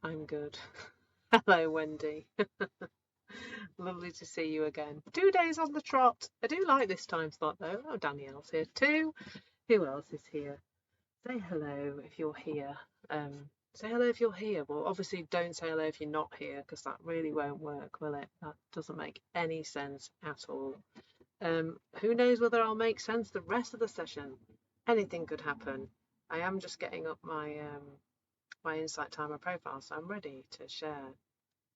I'm good. Hello, Wendy. Lovely to see you again. 2 days on the trot. I do like this time slot though. Oh, Danielle's here too. Who else is here? Say hello if you're here. Say hello if you're here. Well, obviously, don't say hello if you're not here because that really won't work, will it? That doesn't make any sense at all. Who knows whether I'll make sense the rest of the session? Anything could happen. I am just getting up my Insight Timer profile, so I'm ready to share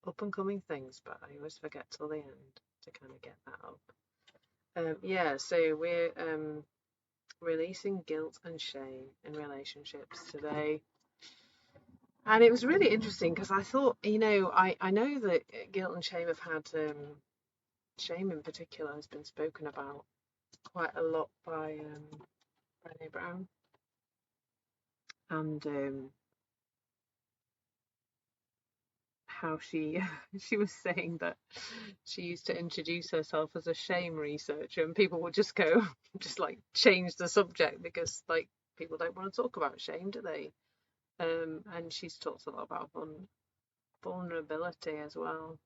up and coming things, but I always forget till the end to kind of get that up. Yeah, so we're releasing guilt and shame in relationships today. And it was really interesting because I thought, I know that guilt and shame have had, shame in particular has been spoken about quite a lot by Brené Brown. And how she she was saying that she used to introduce herself as a shame researcher, and people would just go just like change the subject because like people don't want to talk about shame, do they? And she's talked a lot about vulnerability as well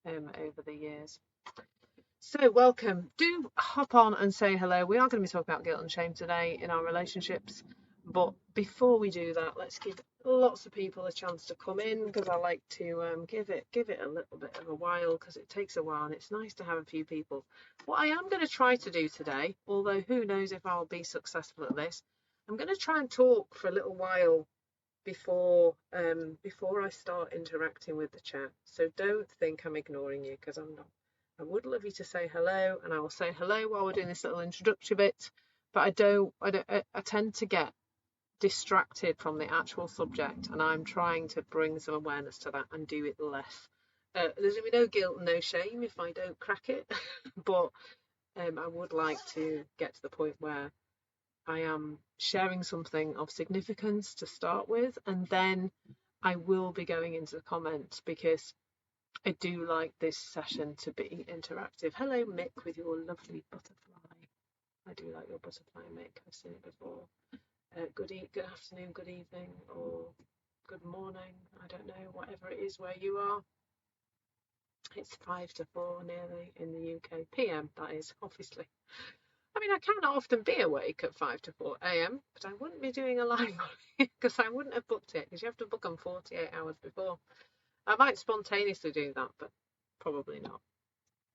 over the years. So welcome. Do hop on and say hello. We are going to be talking about guilt and shame today in our relationships. But before we do that, let's give lots of people a chance to come in because I like to give it a little bit of a while because it takes a while and it's nice to have a few people. What I am going to try to do today, although who knows if I'll be successful at this, I'm going to try and talk for a little while before I start interacting with the chat. So don't think I'm ignoring you because I'm not. I would love you to say hello, and I will say hello while we're doing this little introductory bit. But I tend to get distracted from the actual subject, and I'm trying to bring some awareness to that and do it less. There's gonna be no guilt, no shame if I don't crack it, but I would like to get to the point where I am sharing something of significance to start with, and then I will be going into the comments because I do like this session to be interactive. Hello, Mick, with your lovely butterfly. I do like your butterfly, Mick. I've seen it before. Good afternoon, good evening, or good morning. I don't know, whatever it is where you are. It's 5 to 4 nearly in the UK. PM, that is, obviously. I mean, I can often be awake at 5 to 4 a.m., but I wouldn't be doing a live because I wouldn't have booked it because you have to book them 48 hours before. I might spontaneously do that, but probably not.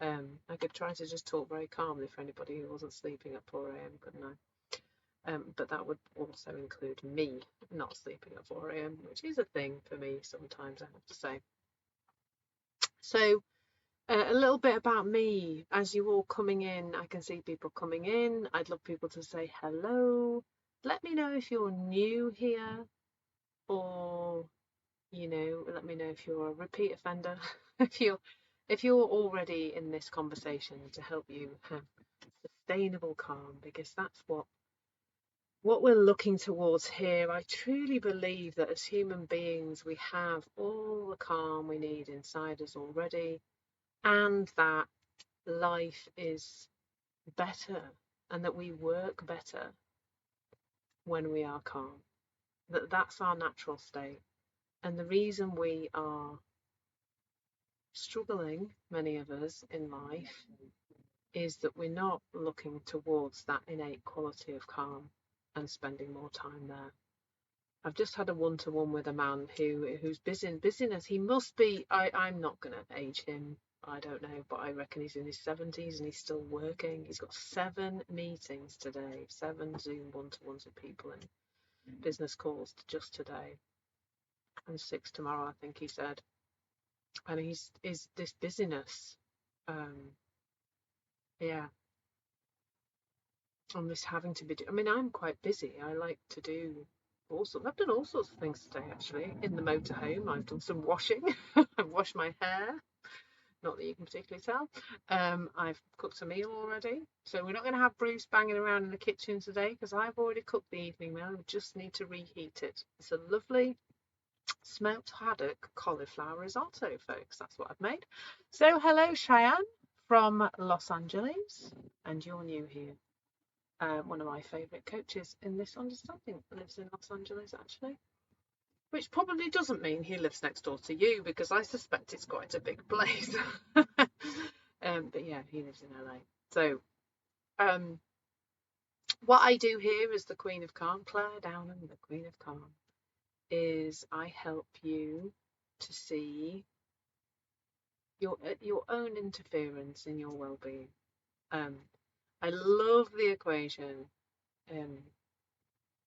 I could try to just talk very calmly for anybody who wasn't sleeping at 4 a.m., couldn't I? But that would also include me not sleeping at 4 a.m., which is a thing for me sometimes, I have to say. So, a little bit about me. As you all coming in, I can see people coming in. I'd love people to say hello. Let me know if you're new here, or let me know if you're a repeat offender. if you're already in this conversation to help you have sustainable calm, because that's what we're looking towards here. I truly believe that as human beings, we have all the calm we need inside us already, and that life is better and that we work better when we are calm. That's our natural state. And the reason we are struggling, many of us in life, is that we're not looking towards that innate quality of calm and spending more time there. I've just had a one-to-one with a man who's busyness. He must be. I'm not going to age him. I don't know, but I reckon he's in his 70s and he's still working. He's got 7 meetings today, 7 Zoom one-to-ones with people and business calls just today, and 6 tomorrow, I think he said. And he's is this busyness, yeah, and this having to be. I mean, I'm quite busy. I like to do I've done all sorts of things today, actually. In the motorhome, I've done some washing. I've washed my hair. Not that you can particularly tell. I've cooked a meal already. So we're not going to have Bruce banging around in the kitchen today because I've already cooked the evening meal. We just need to reheat it. It's a lovely smoked haddock cauliflower risotto, folks. That's what I've made. So hello, Cheyenne from Los Angeles. And you're new here. One of my favourite coaches in this understanding lives in Los Angeles, actually. which probably doesn't mean he lives next door to you, because I suspect it's quite a big place. But yeah, he lives in LA. So what I do here as the Queen of Calm, Claire Downham, the Queen of Calm, is I help you to see your own interference in your well-being. I love the equation,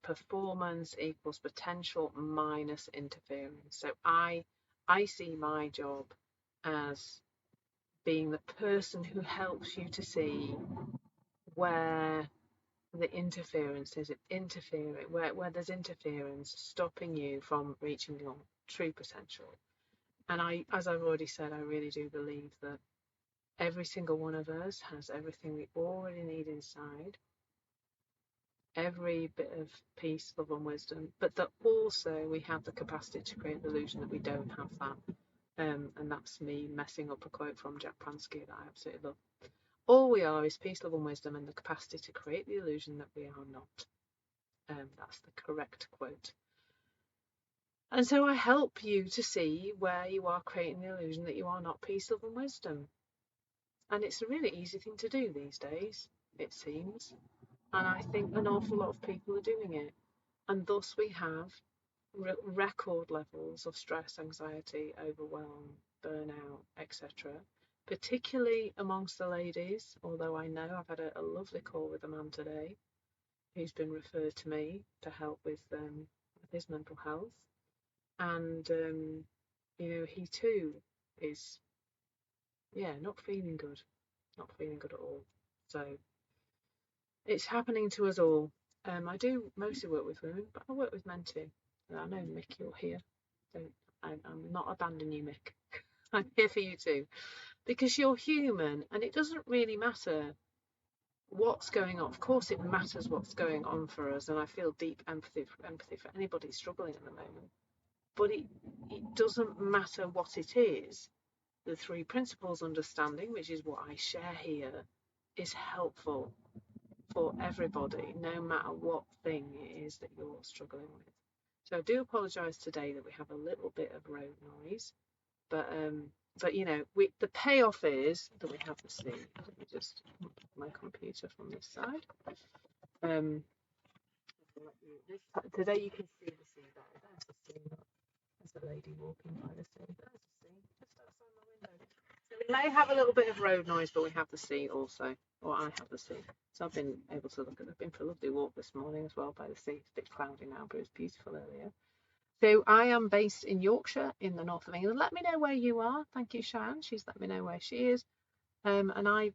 performance equals potential minus interference. So I see my job as being the person who helps you to see where the interference is interfering, where there's interference stopping you from reaching your true potential. And as I've already said, I really do believe that every single one of us has everything we already need inside, every bit of peace, love and wisdom, but that also we have the capacity to create the illusion that we don't have that. And that's me messing up a quote from Jack Pransky that I absolutely love. All we are is peace, love and wisdom, and the capacity to create the illusion that we are not. That's the correct quote. And so I help you to see where you are creating the illusion that you are not peace, love and wisdom. And it's a really easy thing to do these days, it seems. And I think an awful lot of people are doing it. And thus we have record levels of stress, anxiety, overwhelm, burnout, etc. Particularly amongst the ladies, although I know I've had a lovely call with a man today who's been referred to me to help with his mental health. And, he too is, not feeling good. Not feeling good at all. So it's happening to us all. I do mostly work with women, but I work with men too. I know, Mick, you're here. I'm not abandoning you, Mick. I'm here for you too, because you're human, and it doesn't really matter what's going on. Of course, it matters what's going on for us, and I feel deep empathy for anybody struggling at the moment. But it doesn't matter what it is. The three principles understanding, which is what I share here, is helpful for everybody, no matter what thing it is that you're struggling with. So I do apologise today that we have a little bit of road noise, but the payoff is that we have the sea. Let me just move my computer from this side. Today you can see the sea better. There's the sea. There's a lady walking by the sea. There's the sea, just outside my window. So we may have a little bit of road noise, but we have the sea also, or I have the sea. So I've been able to look at. I've been for a lovely walk this morning as well by the sea. It's a bit cloudy now, but it was beautiful earlier. So I am based in Yorkshire, in the north of England. Let me know where you are. Thank you, Sharon. She's let me know where she is. And I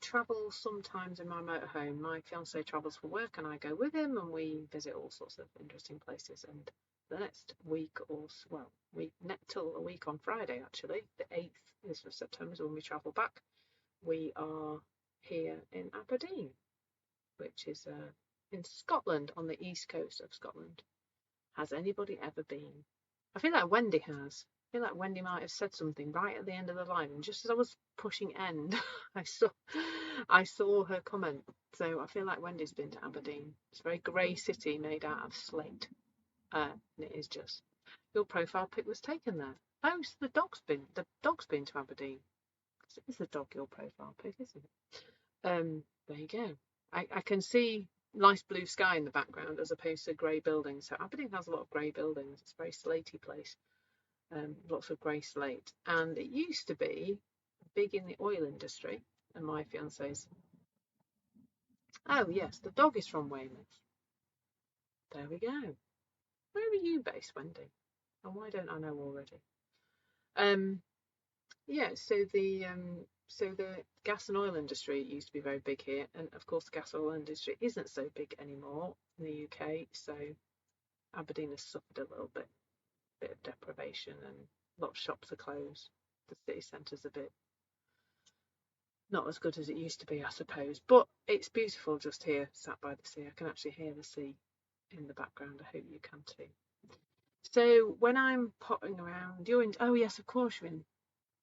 travel sometimes in my motorhome. My fiance travels for work, and I go with him, and we visit all sorts of interesting places. And the next week, till a week on Friday, actually, the 8th of September is when we travel back. We are here in Aberdeen, which is in Scotland, on the east coast of Scotland. Has anybody ever been? I feel like Wendy has. I feel like Wendy might have said something right at the end of the live, and just as I was pushing end, I saw her comment. So I feel like Wendy's been to Aberdeen. It's a very grey city made out of slate, and it is just. Your profile pic was taken there. Oh, so the dog's been to Aberdeen. It's the dog your profile pic, isn't it? There you go. I can see nice blue sky in the background as opposed to grey buildings. So Aberdeen has a lot of grey buildings. It's a very slatey place. Lots of grey slate. And it used to be big in the oil industry. And my fiance's. Oh, yes, the dog is from Weymouth. There we go. Where are you based, Wendy? And why don't I know already? So the gas and oil industry used to be very big here, and of course the gas and oil industry isn't so big anymore in the UK, so Aberdeen has suffered a little bit of deprivation, and a lot of shops are closed. The city centre's a bit not as good as it used to be, I suppose, but it's beautiful just here, sat by the sea. I can actually hear the sea in the background. I hope you can too. So when I'm pottering around, oh yes, of course you're in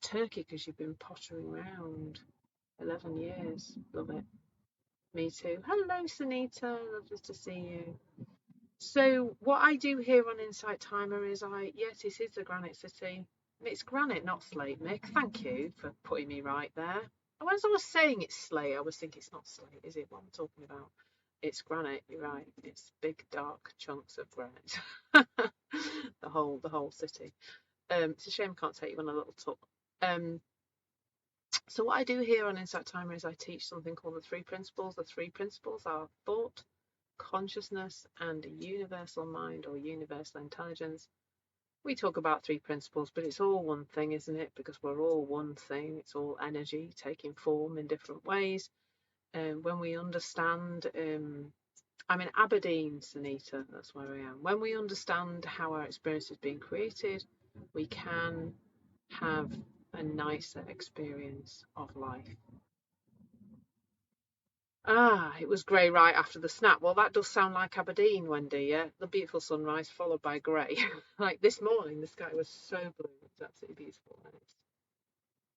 Turkey because you've been pottering around 11 years. Love it. Me too. Hello, Sunita. Lovely to see you. So what I do here on Insight Timer is yes, it is a granite city. It's granite, not slate, Mick. Thank you for putting me right there. As I was saying it's slate, I was thinking it's not slate, is it? What I'm talking about? It's granite. You're right. It's big dark chunks of granite. the whole city. It's a shame I can't take you on a little tour. So what I do here on Insight Timer is I teach something called the three principles. The three principles are thought, consciousness, and universal mind or universal intelligence. We talk about three principles, but it's all one thing, isn't it? Because we're all one thing. It's all energy taking form in different ways. And when we understand, I'm in Aberdeen, Sunita, that's where I am. When we understand how our experience is being created, we can have a nicer experience of life. It was grey right after the snap. Well, that does sound like Aberdeen, Wendy, yeah? The beautiful sunrise followed by grey. Like this morning, the sky was so blue. It's absolutely beautiful. And it's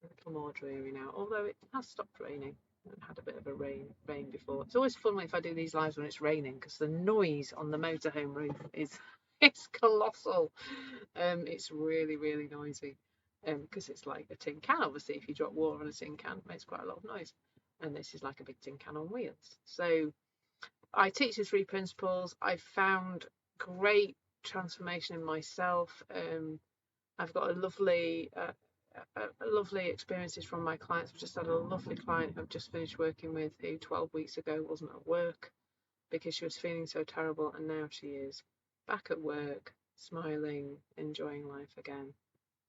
a little more dreary now, although it has stopped raining. I've had a bit of a rain before. It's always fun if I do these lives when it's raining because the noise on the motorhome roof is it's colossal. It's really, really noisy because it's like a tin can. Obviously, if you drop water on a tin can, it makes quite a lot of noise. And this is like a big tin can on wheels. So I teach the three principles. I've found great transformation in myself. I've got a lovely experiences from my clients. I've just had a lovely client I've just finished working with who 12 weeks ago wasn't at work because she was feeling so terrible, and now she is back at work, smiling, enjoying life again.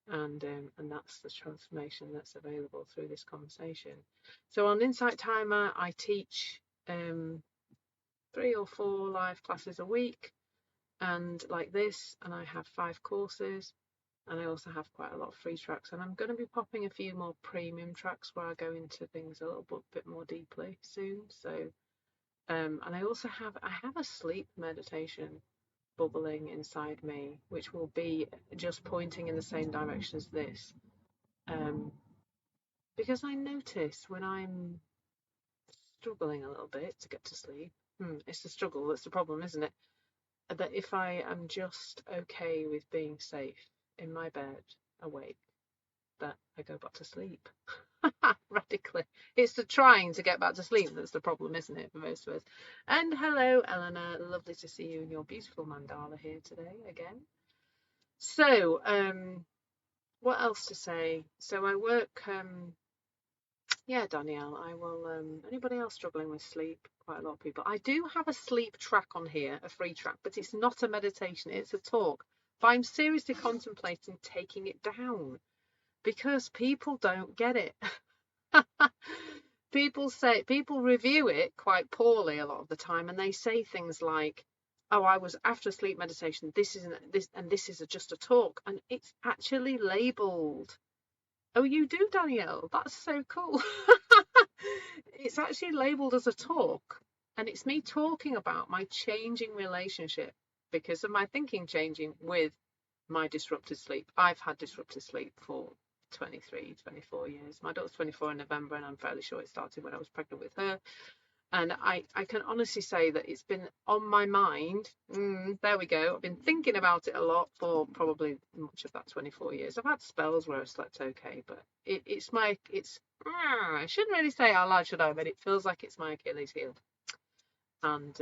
And that's the transformation that's available through this conversation. So on Insight Timer, I teach 3 or 4 live classes a week, and like this, and I have 5 courses, and I also have quite a lot of free tracks, and I'm going to be popping a few more premium tracks where I go into things a little bit more deeply soon. So and I also have a sleep meditation bubbling inside me, which will be just pointing in the same direction as this. Because I notice when I'm struggling a little bit to get to sleep, it's the struggle that's the problem, isn't it? That if I am just okay with being safe in my bed, awake, that I go back to sleep. Radically. It's the trying to get back to sleep that's the problem, isn't it, for most of us? And hello, Eleanor. Lovely to see you in your beautiful mandala here today again. So, what else to say? So I work, Danielle, I will, anybody else struggling with sleep? Quite a lot of people. I do have a sleep track on here, a free track, but it's not a meditation, it's a talk. But I'm seriously contemplating taking it down because people don't get it. People review it quite poorly a lot of the time, and they say things like, oh, I was after a sleep meditation, this is just a talk, and it's actually labeled. Oh, you do, Danielle? That's so cool. It's actually labeled as a talk, and it's me talking about my changing relationship because of my thinking changing with my disrupted sleep. I've had disrupted sleep for 23, 24 years. My daughter's 24 in November, and I'm fairly sure it started when I was pregnant with her. And I can honestly say that it's been on my mind. There we go. I've been thinking about it a lot for probably much of that 24 years. I've had spells where I've slept okay, but I shouldn't really say how loud should I, but it feels like it's my Achilles heel. And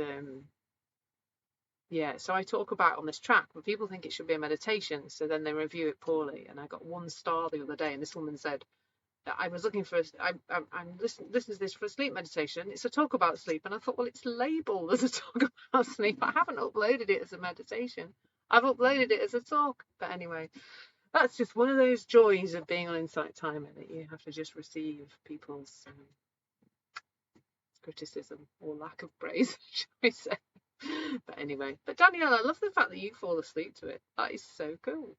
so I talk about on this track, but people think it should be a meditation, so then they review it poorly. And I got 1 star the other day, and this woman said, I was looking for I'm listening to this for a sleep meditation. It's a talk about sleep, and I thought, well, it's labelled as a talk about sleep. I haven't uploaded it as a meditation. I've uploaded it as a talk. But anyway, that's just one of those joys of being on Insight Timer, that you have to just receive people's criticism or lack of praise, shall we say. But anyway, Danielle, I love the fact that you fall asleep to it. That is so cool.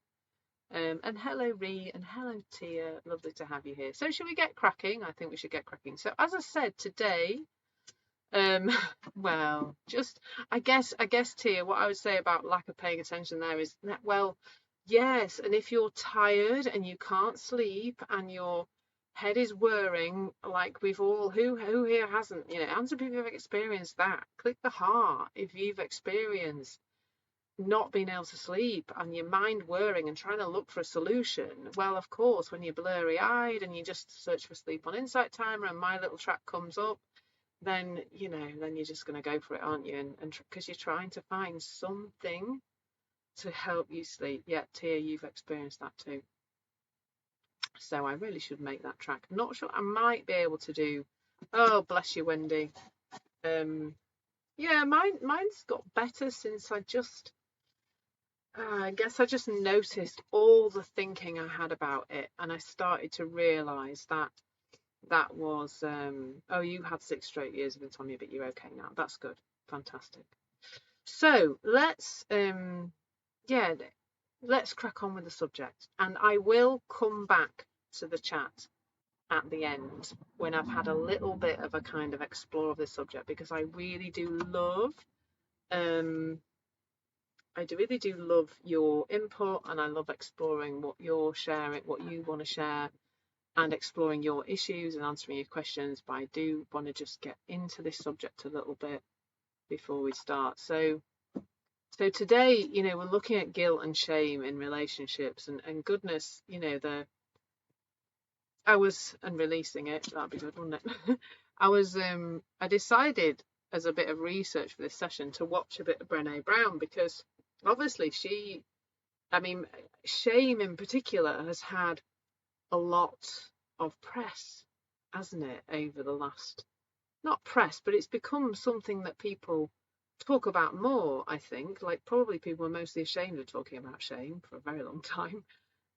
And hello, Ree, and hello, Tia. Lovely to have you here. So, should we get cracking? I think we should get cracking. So, as I said today, well, just I guess, Tia, what I would say about lack of paying attention there is that, well, yes, and if you're tired and you can't sleep and your head is whirring, like we've all, who here hasn't, answer people who've experienced that. Click the heart if you've experienced not being able to sleep and your mind whirring and trying to look for a solution. Well, of course, when you're blurry eyed and you just search for sleep on Insight Timer and My Little Track comes up, then then you're just going to go for it, aren't you? And because you're trying to find something to help you sleep. Yeah, Tia, you've experienced that too. So I really should make that track. I'm not sure I might be able to do. Oh, bless you, Wendy. Yeah, mine's got better since I guess I just noticed all the thinking I had about it, and I started to realise that that was oh, you had 6 straight years of insomnia, but you're okay now. That's good, fantastic. So yeah, let's crack on with the subject, and I will come back to the chat at the end when I've had a little bit of a kind of explore of this subject, because I really do love really do love your input, and I love exploring what you're sharing, what you want to share, and exploring your issues and answering your questions. But I do want to just get into this subject a little bit before we start. So today, we're looking at guilt and shame in relationships, and goodness, and releasing it, that'd be good, wouldn't it? I decided as a bit of research for this session to watch a bit of Brené Brown, because obviously shame in particular has had a lot of press, hasn't it, over the last, not press, but it's become something that people talk about more, I think. Like, probably people were mostly ashamed of talking about shame for a very long time.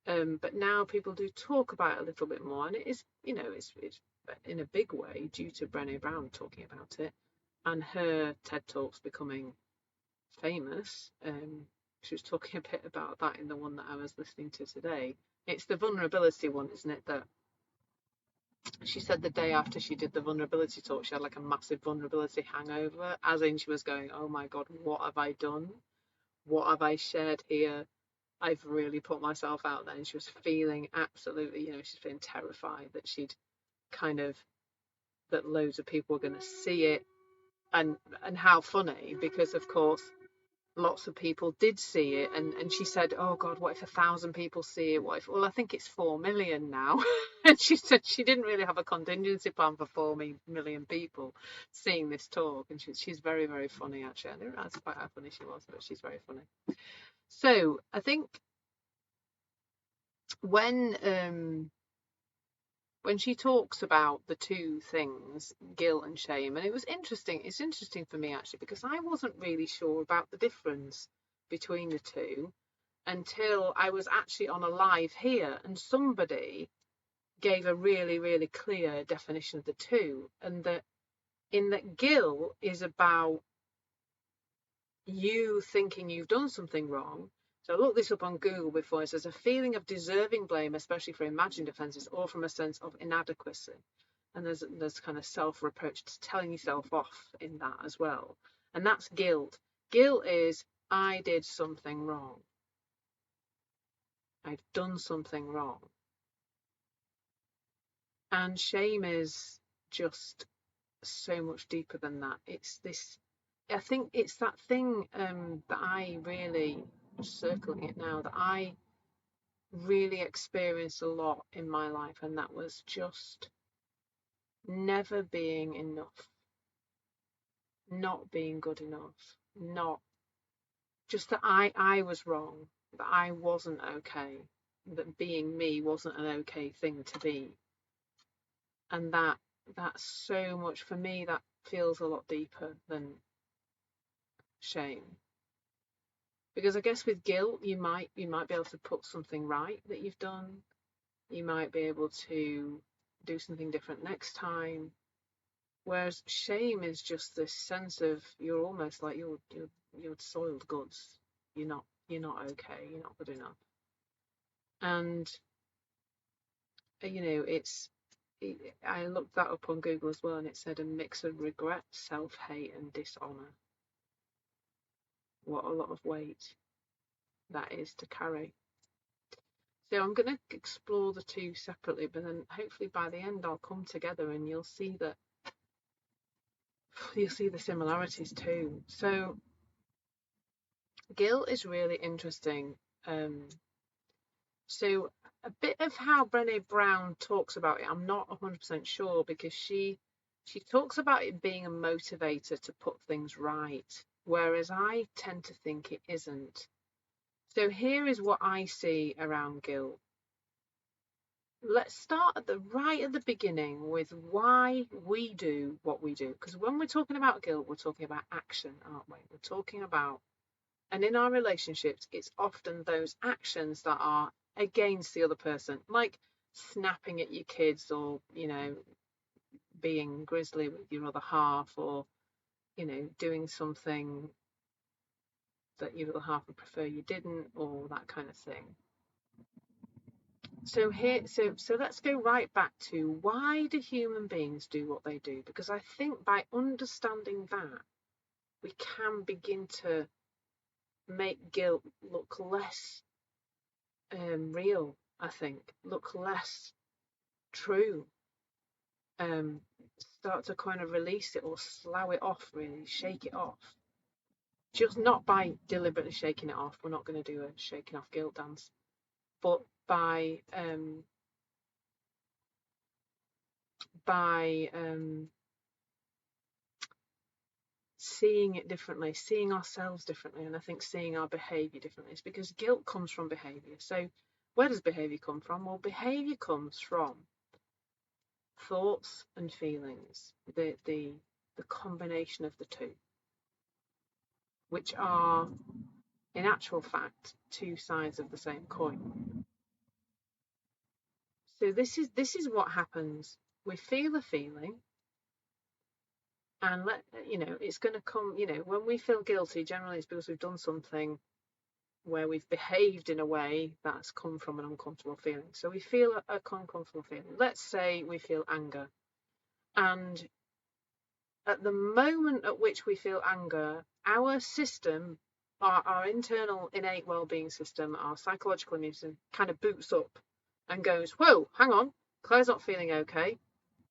But now people do talk about it a little bit more, and it is, it's in a big way due to Brené Brown talking about it and her TED Talks becoming famous. She was talking a bit about that in the one that I was listening to today. It's the vulnerability one, isn't it? That she said the day after she did the vulnerability talk, she had like a massive vulnerability hangover, as in she was going, oh my God, what have I done? What have I shared here? I've really put myself out there. And she was feeling absolutely, she's feeling terrified that that loads of people were going to see it. And how funny, because of course lots of people did see it, and she said, oh God, what if 1,000 people see it? What if, well, I think it's 4 million now. And she said she didn't really have a contingency plan for 4 million people seeing this talk. And she's very, very funny, actually. I didn't realize quite how funny she was, but she's very funny. So I think when she talks about the two things, guilt and shame, and it's interesting for me actually, because I wasn't really sure about the difference between the two until I was actually on a live here, and somebody gave a really, really clear definition of the two, and that guilt is about you thinking you've done something wrong. So I looked this up on Google before. It says a feeling of deserving blame, especially for imagined offences, or from a sense of inadequacy. And there's kind of self-reproach, telling yourself off in that as well. And that's guilt. Guilt is, I did something wrong. I've done something wrong. And shame is just so much deeper than that. It's this, I think it's that thing that I really, circling it now, that I really experienced a lot in my life, and that was just never being enough, not being good enough, not just that I was wrong, that I wasn't okay, that being me wasn't an okay thing to be. And that's so much, for me, that feels a lot deeper than shame. Because I guess with guilt, you might be able to put something right that you've done. You might be able to do something different next time. Whereas shame is just this sense of, you're almost like you're soiled goods. You're not okay. You're not good enough. And I looked that up on Google as well, and it said a mix of regret, self-hate, and dishonor. What a lot of weight that is to carry. So I'm going to explore the two separately, but then hopefully by the end I'll come together and you'll see the similarities too. So Guilt is really interesting. So a bit of how Brené Brown talks about it, I'm not 100% sure, because she talks about it being a motivator to put things right, whereas I tend to think it isn't. So here is what I see around guilt. Let's start at the beginning with why we do what we do, because when we're talking about guilt, we're talking about action, aren't we? We're talking about, and in our relationships, it's often those actions that are against the other person, like snapping at your kids, or, being grisly with your other half, or, doing something that your other half would prefer you didn't, or that kind of thing. So let's go right back to, why do human beings do what they do? Because I think by understanding that, we can begin to make guilt look less real, I think, look less true, start to kind of release it or slough it off, really, shake it off. Just not by deliberately shaking it off. We're not going to do a shaking off guilt dance, but by seeing it differently, seeing ourselves differently, and I think seeing our behaviour differently. It's because guilt comes from behaviour. So where does behaviour come from? Well, behaviour comes from thoughts and feelings, the combination of the two, which are, in actual fact, two sides of the same coin. So this is what happens. We feel a feeling, and it's going to come. When we feel guilty, generally it's because we've done something where we've behaved in a way that's come from an uncomfortable feeling. So we feel a uncomfortable feeling. Let's say we feel anger, and at the moment at which we feel anger, our system, our internal innate well-being system, our psychological immune system, kind of boots up and goes, whoa, hang on, Claire's not feeling okay.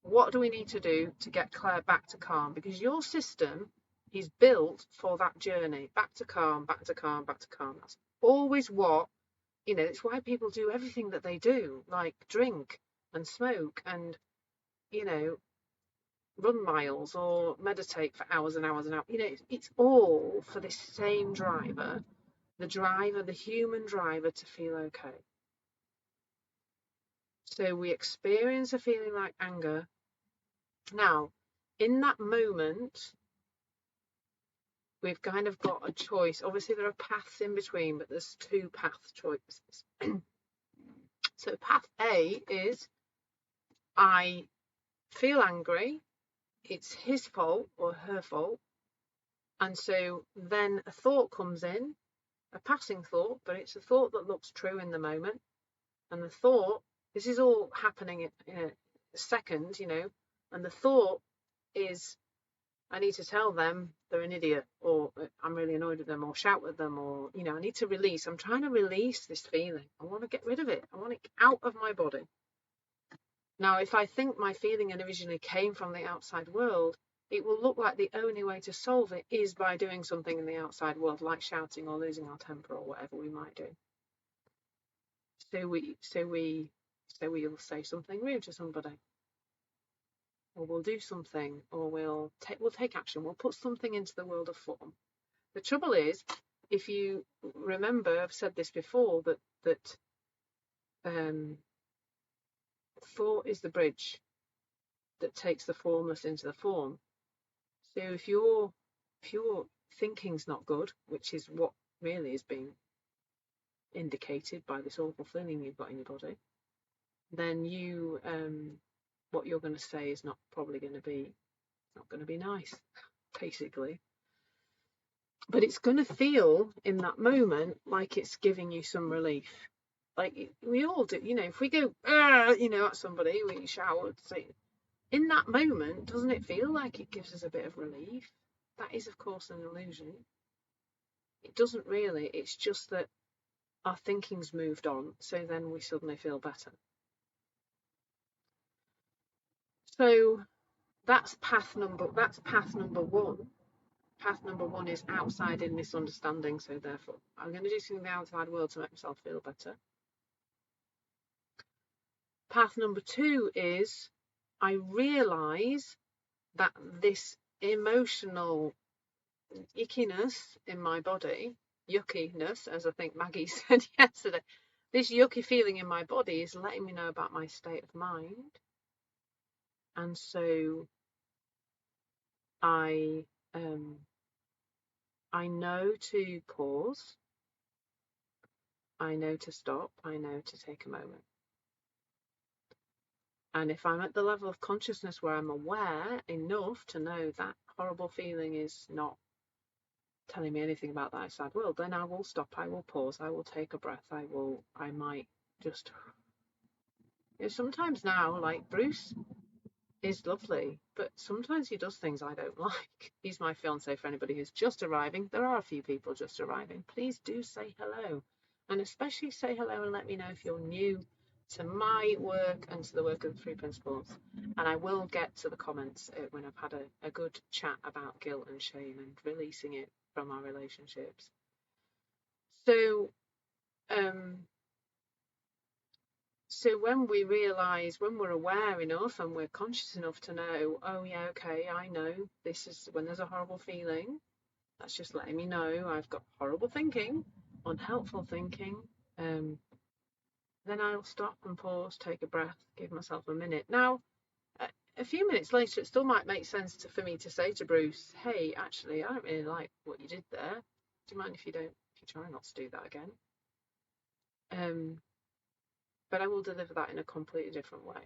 What do we need to do to get Claire back to calm? Because your system is built for that journey, back to calm, back to calm, back to calm. That's always what, it's why people do everything that they do, like drink and smoke and, run miles or meditate for hours and hours and hours. It's all for this same driver, the human driver, to feel okay. So we experience a feeling like anger. Now, in that moment, we've kind of got a choice. Obviously, there are paths in between, but there's two path choices. So path A is, I feel angry, it's his fault or her fault, and so then a thought comes in, a passing thought, but it's a thought that looks true in the moment. And the thought, this is all happening in a second, and the thought is, I need to tell them they're an idiot, or I'm really annoyed with them, or shout at them, or, I need to release. I'm trying to release this feeling. I want to get rid of it. I want it out of my body. Now, if I think my feeling originally came from the outside world, it will look like the only way to solve it is by doing something in the outside world, like shouting or losing our temper or whatever we might do. So we'll say something rude to somebody, or we'll do something, or we'll take action. We'll put something into the world of form. The trouble is, if you remember, I've said this before, that thought is the bridge that takes the formless into the form. So if your thinking's not good, which is what really is being indicated by this awful feeling you've got in your body, then what you're going to say is not going to be nice, basically. But it's going to feel in that moment like it's giving you some relief. Like we all do, if we go, at somebody, we shout, say, in that moment, doesn't it feel like it gives us a bit of relief? That is, of course, an illusion. It doesn't really. It's just that our thinking's moved on, so then we suddenly feel better. So that's path number one. path number 1 is outside in misunderstanding, so therefore I'm going to do something in the outside world to make myself feel better. Path number 2 is I realise that this emotional ickiness in my body, yuckiness, as I think Maggie said yesterday, this yucky feeling in my body is letting me know about my state of mind. And so I know to pause, I know to stop, I know to take a moment. And if I'm at the level of consciousness where I'm aware enough to know that horrible feeling is not telling me anything about the outside world, then I will stop, I will pause, I will take a breath, I might just, sometimes now, like Bruce is lovely, but sometimes he does things I don't like. He's my fiance for anybody who's just arriving. There are a few people just arriving. Please do say hello, and especially say hello and let me know if you're new to my work and to the work of the 3 Principles. And I will get to the comments when I've had a good chat about guilt and shame and releasing it from our relationships. So when we realise, when we're aware enough and we're conscious enough to know, oh yeah, okay, I know this is when there's a horrible feeling, that's just letting me know I've got horrible thinking, unhelpful thinking, then I'll stop and pause, take a breath, give myself a minute. Now, a few minutes later, it still might make sense for me to say to Bruce, hey, actually, I don't really like what you did there. Do you mind if you try not to do that again? But I will deliver that in a completely different way.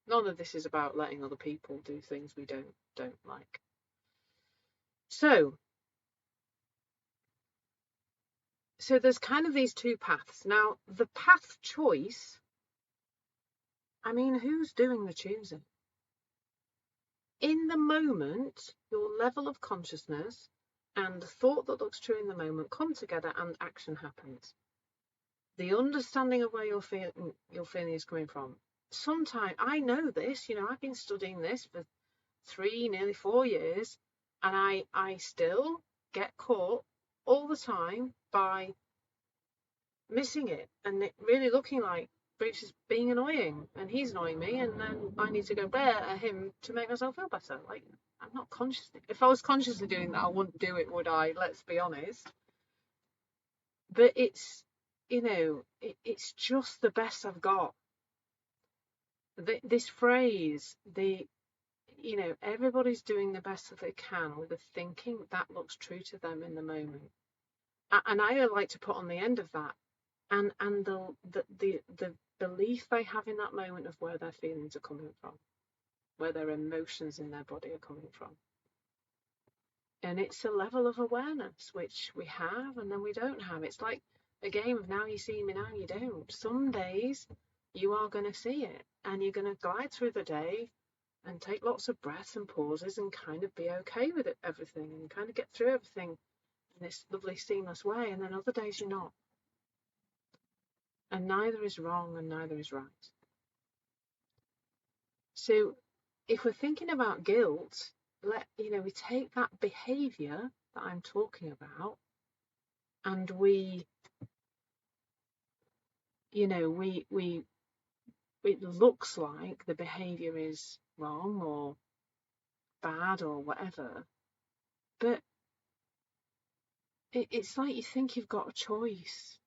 None of this is about letting other people do things we don't like. So there's kind of these 2 paths. Now, the path choice, I mean, who's doing the choosing? In the moment, your level of consciousness and the thought that looks true in the moment come together and action happens. The understanding of where your feeling is coming from. Sometimes, I know this, I've been studying this for 3, nearly 4 years, and I still get caught all the time by missing it and it really looking like Bruce is being annoying and he's annoying me, and then I need to go there at him to make myself feel better. Like, I'm not consciously, if I was consciously doing that, I wouldn't do it, would I? Let's be honest. But it's, it's just the best I've got. This phrase, everybody's doing the best that they can with the thinking that looks true to them in the moment. And I like to put on the end of that, and the belief they have in that moment of where their feelings are coming from, where their emotions in their body are coming from. And it's a level of awareness which we have and then we don't have. It's like a game of now you see me, now you don't. Some days you are going to see it and you're going to glide through the day and take lots of breaths and pauses and kind of be okay with everything and kind of get through everything in this lovely seamless way. And then other days you're not. And neither is wrong and neither is right. So if we're thinking about guilt, we take that behavior that I'm talking about and it looks like the behavior is wrong or bad or whatever, but it's like you think you've got a choice.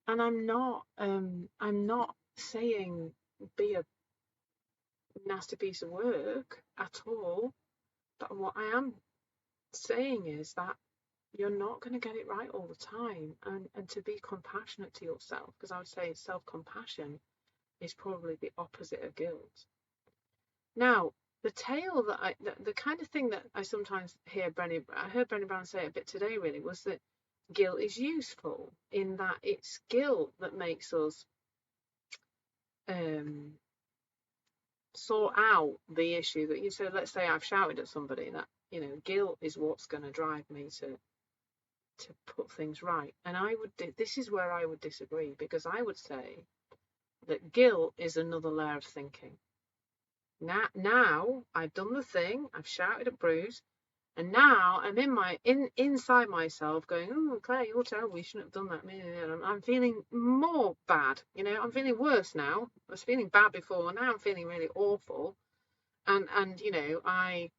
And I'm not saying be a nasty piece of work at all, but what I am saying is that you're not going to get it right all the time, and to be compassionate to yourself, because I would say self-compassion is probably the opposite of guilt. Now, the tale that the kind of thing that I sometimes hear I heard Brené Brown say a bit today really, was that guilt is useful in that it's guilt that makes us sort out the issue that so let's say I've shouted at somebody, that guilt is what's going to drive me to put things right. And this is where I would disagree, because I would say that guilt is another layer of thinking. Now I've done the thing, I've shouted at Bruce, And now I'm inside myself going, oh, Claire, you're terrible. You shouldn't have done that. And I'm feeling more bad. I'm feeling worse now. I was feeling bad before. Now I'm feeling really awful. And I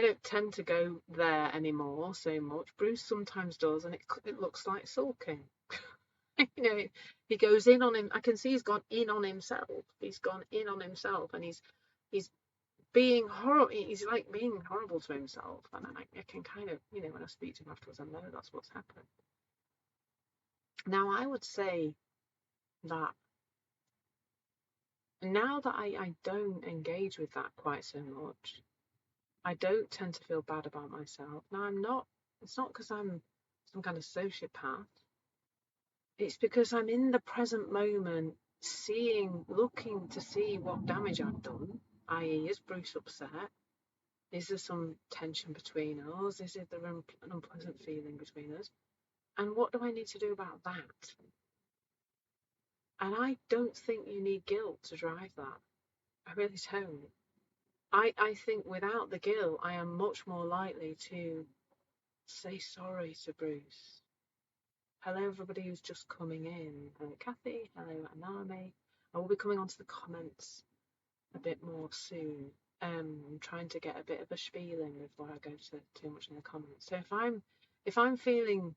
don't tend to go there anymore so much. Bruce sometimes does, and it looks like sulking. He goes in on him. I can see he's gone in on himself. He's gone in on himself, and he's being horrible. He's like being horrible to himself, and I can kind of, when I speak to him afterwards, I know that's what's happened. Now I would say that now that I don't engage with that quite so much, I don't tend to feel bad about myself. Now I'm not. It's not because I'm some kind of sociopath. It's because I'm in the present moment, looking to see what damage I've done, i.e., is Bruce upset? Is there some tension between us? Is there an unpleasant feeling between us? And what do I need to do about that? And I don't think you need guilt to drive that. I really don't. I think without the guilt, I am much more likely to say sorry to Bruce. Hello, everybody who's just coming in. Hello, Kathy. Hello, Anami. I will be coming onto the comments a bit more soon. I'm trying to get a bit of a spiel in before I go too much in the comments. So if I'm feeling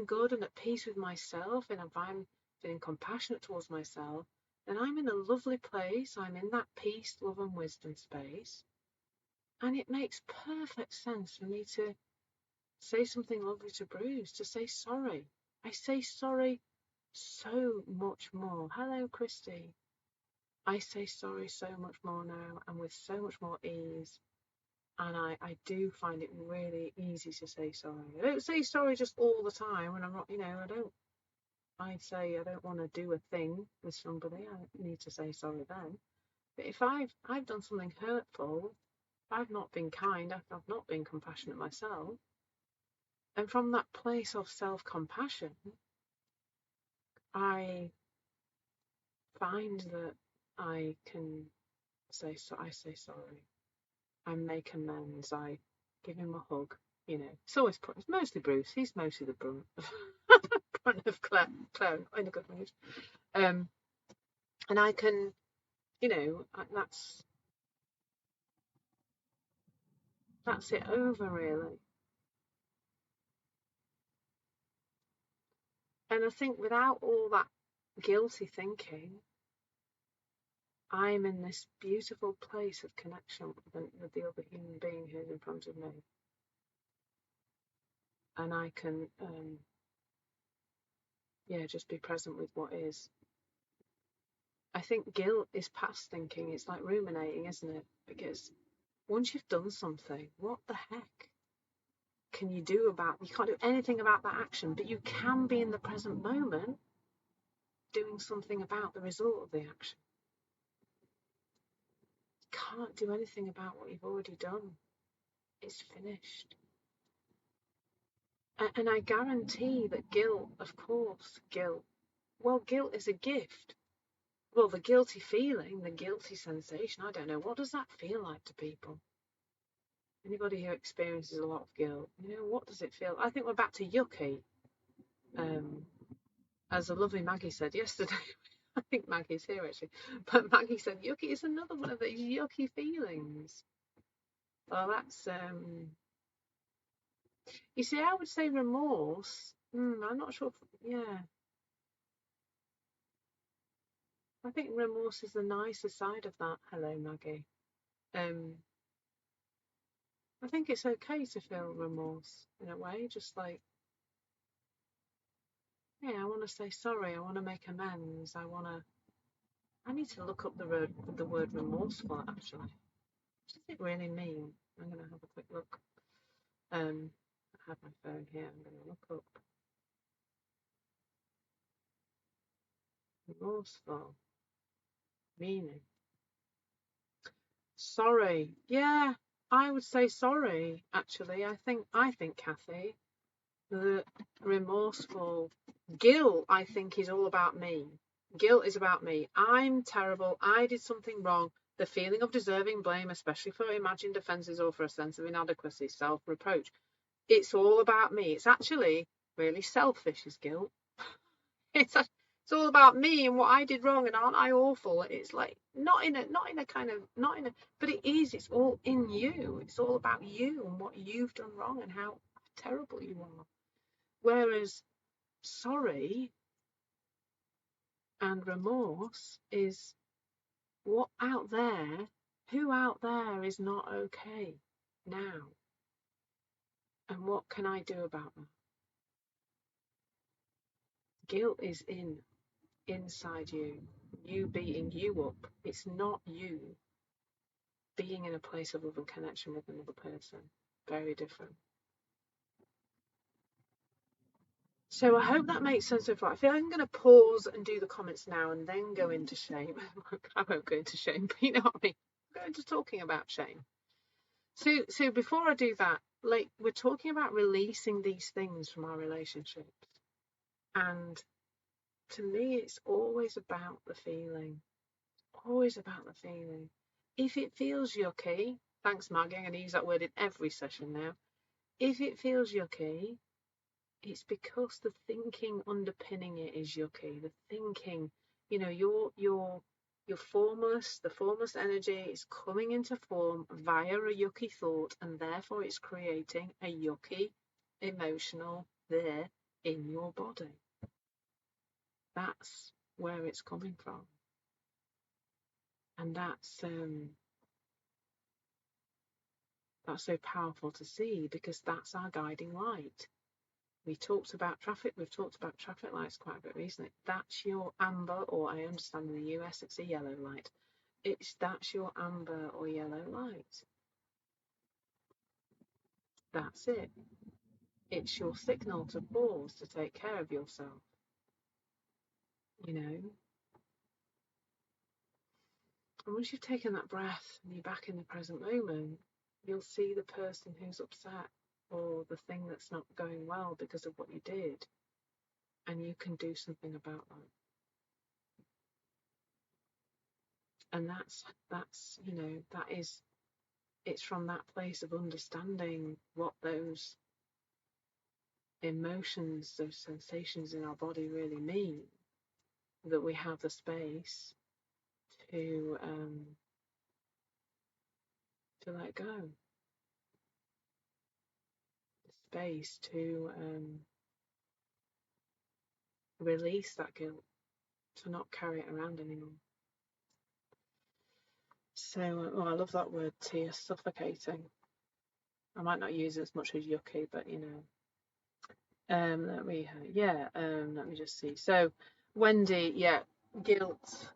good and at peace with myself, and if I'm feeling compassionate towards myself, then I'm in a lovely place. I'm in that peace, love, and wisdom space, and it makes perfect sense for me to say something lovely to Bruce, to say sorry. I say sorry so much more. Hello, Christy. I say sorry so much more now, and with so much more ease. And I do find it really easy to say sorry. I don't say sorry just all the time when I'm not, I'd say I don't want to do a thing with somebody. I need to say sorry then. But if I've done something hurtful, I've not been kind, I've not been compassionate myself. And from that place of self-compassion, I find that I can say sorry. I make amends. I give him a hug. It's mostly Bruce. He's mostly the brunt of Claire in a good mood. And I can, that's it over really. And I think without all that guilty thinking, I'm in this beautiful place of connection with the other human being who's in front of me. And I can, just be present with what is. I think guilt is past thinking. It's like ruminating, isn't it? Because once you've done something, what the heck can you do you can't do anything about that action, but you can be in the present moment doing something about the result of the action. You can't do anything about what you've already done. It's finished. And I guarantee that guilt is a gift. Well, the guilty feeling, the guilty sensation, I don't know, what does that feel like to people? Anybody who experiences a lot of guilt, what does it feel? I think we're back to yucky. As the lovely Maggie said yesterday. I think Maggie's here actually, but Maggie said yucky is another one of those yucky feelings. Well, that's you see, I would say remorse. I'm not sure. Yeah, I think remorse is the nicer side of that. Hello, Maggie. I think it's okay to feel remorse in a way, just like, I want to say sorry, I want to make amends, I need to look up the word remorseful actually. What does it really mean? I'm going to have a quick look. I have my phone here, I'm going to look up remorseful meaning. Sorry. Yeah, I would say sorry actually. I think Kathy, the remorseful guilt, I think, is all about me. Guilt is about me. I'm terrible. I did something wrong. The feeling of deserving blame, especially for imagined offences or for a sense of inadequacy, self-reproach. It's all about me. It's actually really selfish, is guilt. It's all about me and what I did wrong, and aren't I awful? It's like not in a kind of not in a, but it is. It's all in you. It's all about you and what you've done wrong and how terrible you are. Whereas sorry and remorse is what out there, who out there is not okay now, and what can I do about that? Guilt is inside you beating you up. It's not you being in a place of love and connection with another person. Very different. So I hope that makes sense so far. I feel like I'm going to pause and do the comments now and then go into shame. I won't go into shame, but you know what I mean. I'll go into talking about shame. So before I do that, like, we're talking about releasing these things from our relationships. And to me, it's always about the feeling. Always about the feeling. If it feels yucky, thanks Maggie, I'm going to use that word in every session now. If it feels yucky, it's because the thinking underpinning it is yucky. The thinking, your formless, the formless energy is coming into form via a yucky thought, and therefore it's creating a yucky emotional there in your body. That's where it's coming from. And that's so powerful to see, because that's our guiding light. We've talked about traffic lights quite a bit recently. That's your amber, or I understand in the US it's a yellow light. That's your amber or yellow light. That's it. It's your signal to pause, to take care of yourself. And once you've taken that breath and you're back in the present moment, you'll see the person who's upset or the thing that's not going well because of what you did, and you can do something about that. And it's from that place of understanding what those emotions, those sensations in our body really mean, that we have the space to let go, the space to release that guilt, to not carry it around anymore. So, I love that word, Tia, suffocating. I might not use it as much as yucky, but let me just see. So, Wendy, yeah, guilt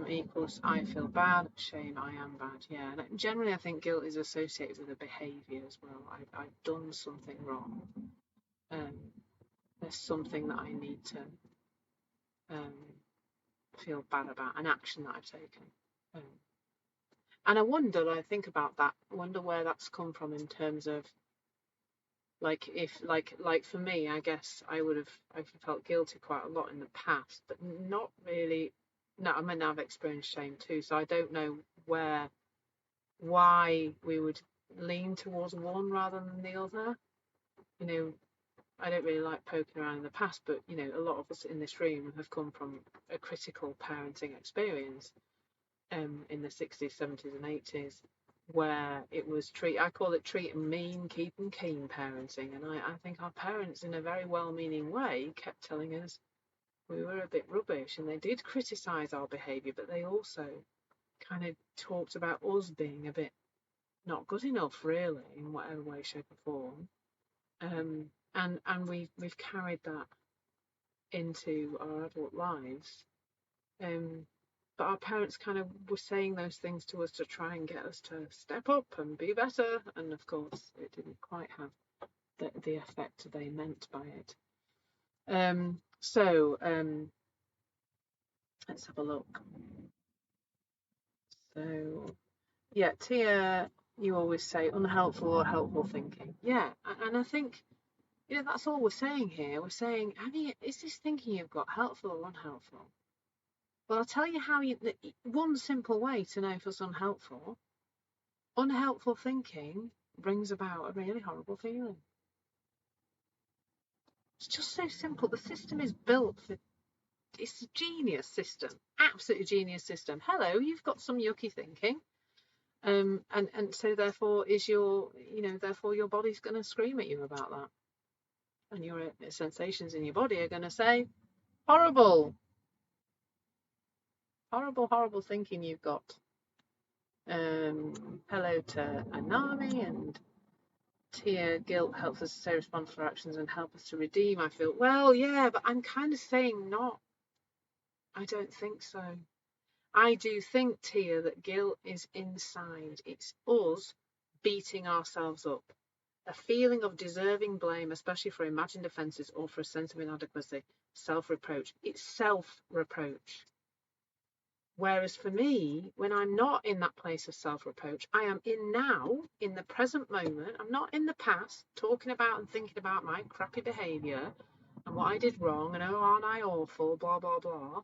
equals I feel bad, shame I am bad. Yeah, and generally I think guilt is associated with a behaviour as well. I've done something wrong. There's something that I need to feel bad about, an action that I've taken. And I think about that, I wonder where that's come from in terms of, like, if like for me, I guess I've felt guilty quite a lot in the past, but not really. No, I mean, I've experienced shame too, so I don't know why we would lean towards one rather than the other. I don't really like poking around in the past, but a lot of us in this room have come from a critical parenting experience in the 60s, 70s and 80s, where it was I call it treat and mean, keep and keen parenting. And I think our parents, in a very well-meaning way, kept telling us we were a bit rubbish, and they did criticise our behaviour, but they also kind of talked about us being a bit not good enough, really, in whatever way, shape or form. And we've carried that into our adult lives. But our parents kind of were saying those things to us to try and get us to step up and be better, and of course it didn't quite have the effect they meant by it. Let's have a look. So yeah, Tia, you always say unhelpful or helpful thinking. Yeah, and I think that's all we're saying here. We're saying, is this thinking you've got helpful or unhelpful? Well, I'll tell you how one simple way to know if it's unhelpful. Unhelpful thinking brings about a really horrible feeling. It's just so simple. The system is built for, it's a genius system, absolutely genius system. Hello, you've got some yucky thinking. And so therefore therefore your body's going to scream at you about that. And your sensations in your body are going to say, horrible, horrible, horrible thinking you've got. Hello to Anami and Tia. Guilt helps us to say responsible actions and help us to redeem. I feel, well, yeah, but I'm kind of saying not. I don't think so. I do think, Tia, that guilt is inside. It's us beating ourselves up. A feeling of deserving blame, especially for imagined offences or for a sense of inadequacy. Self-reproach. It's self-reproach. Whereas for me, when I'm not in that place of self-reproach, I am in now, in the present moment. I'm not in the past, talking about and thinking about my crappy behaviour and what I did wrong and, oh, aren't I awful, blah, blah, blah.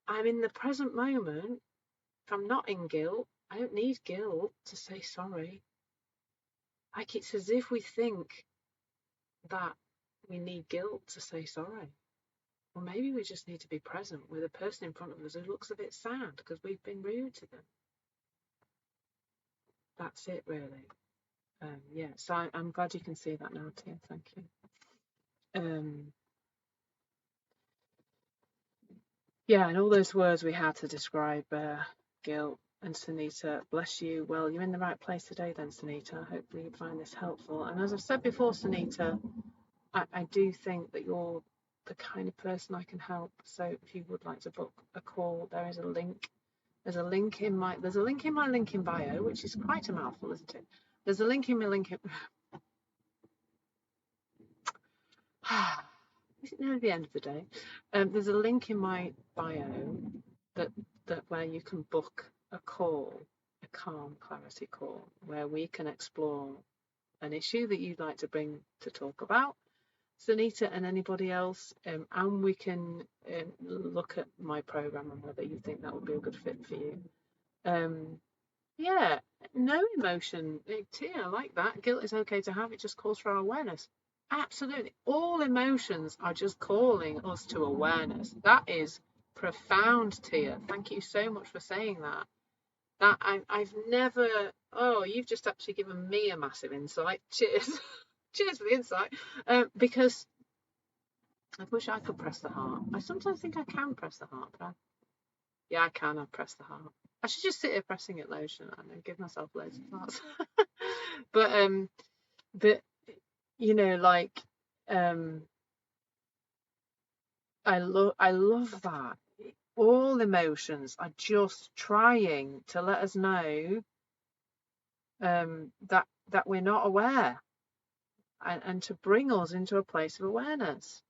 I'm in the present moment. If I'm not in guilt, I don't need guilt to say sorry. Like, it's as if we think that we need guilt to say sorry. Well, maybe we just need to be present with a person in front of us who looks a bit sad because we've been rude to them. That's it, really. Yeah, so I'm glad you can see that now, Tia. Thank you. Yeah, and all those words we had to describe guilt. And Sunita, bless you. Well, you're in the right place today then, Sunita. Hopefully you find this helpful. And as I've said before, Sunita, I do think that you're the kind of person I can help. So if you would like to book a call, there is a link. There's a link in my LinkedIn bio, which is quite a mouthful, isn't it? There's a link in my LinkedIn. Is it near the end of the day? There's a link in my bio that where you can book a call, a calm clarity call, where we can explore an issue that you'd like to bring to talk about, Sunita and anybody else, and we can look at my program and whether you think that would be a good fit for you. Yeah, no emotion. Tia, I like that. Guilt is okay to have. It just calls for our awareness. Absolutely. All emotions are just calling us to awareness. That is profound, Tia. Thank you so much for saying that. That I've never. Oh, you've just actually given me a massive insight. Cheers. Cheers for the insight. Because I wish I could press the heart. I sometimes think I can press the heart, but yeah, I can. I press the heart. I should just sit here pressing it loads and give myself loads of hearts. but you know, like, I love that. All emotions are just trying to let us know that we're not aware, and to bring us into a place of awareness,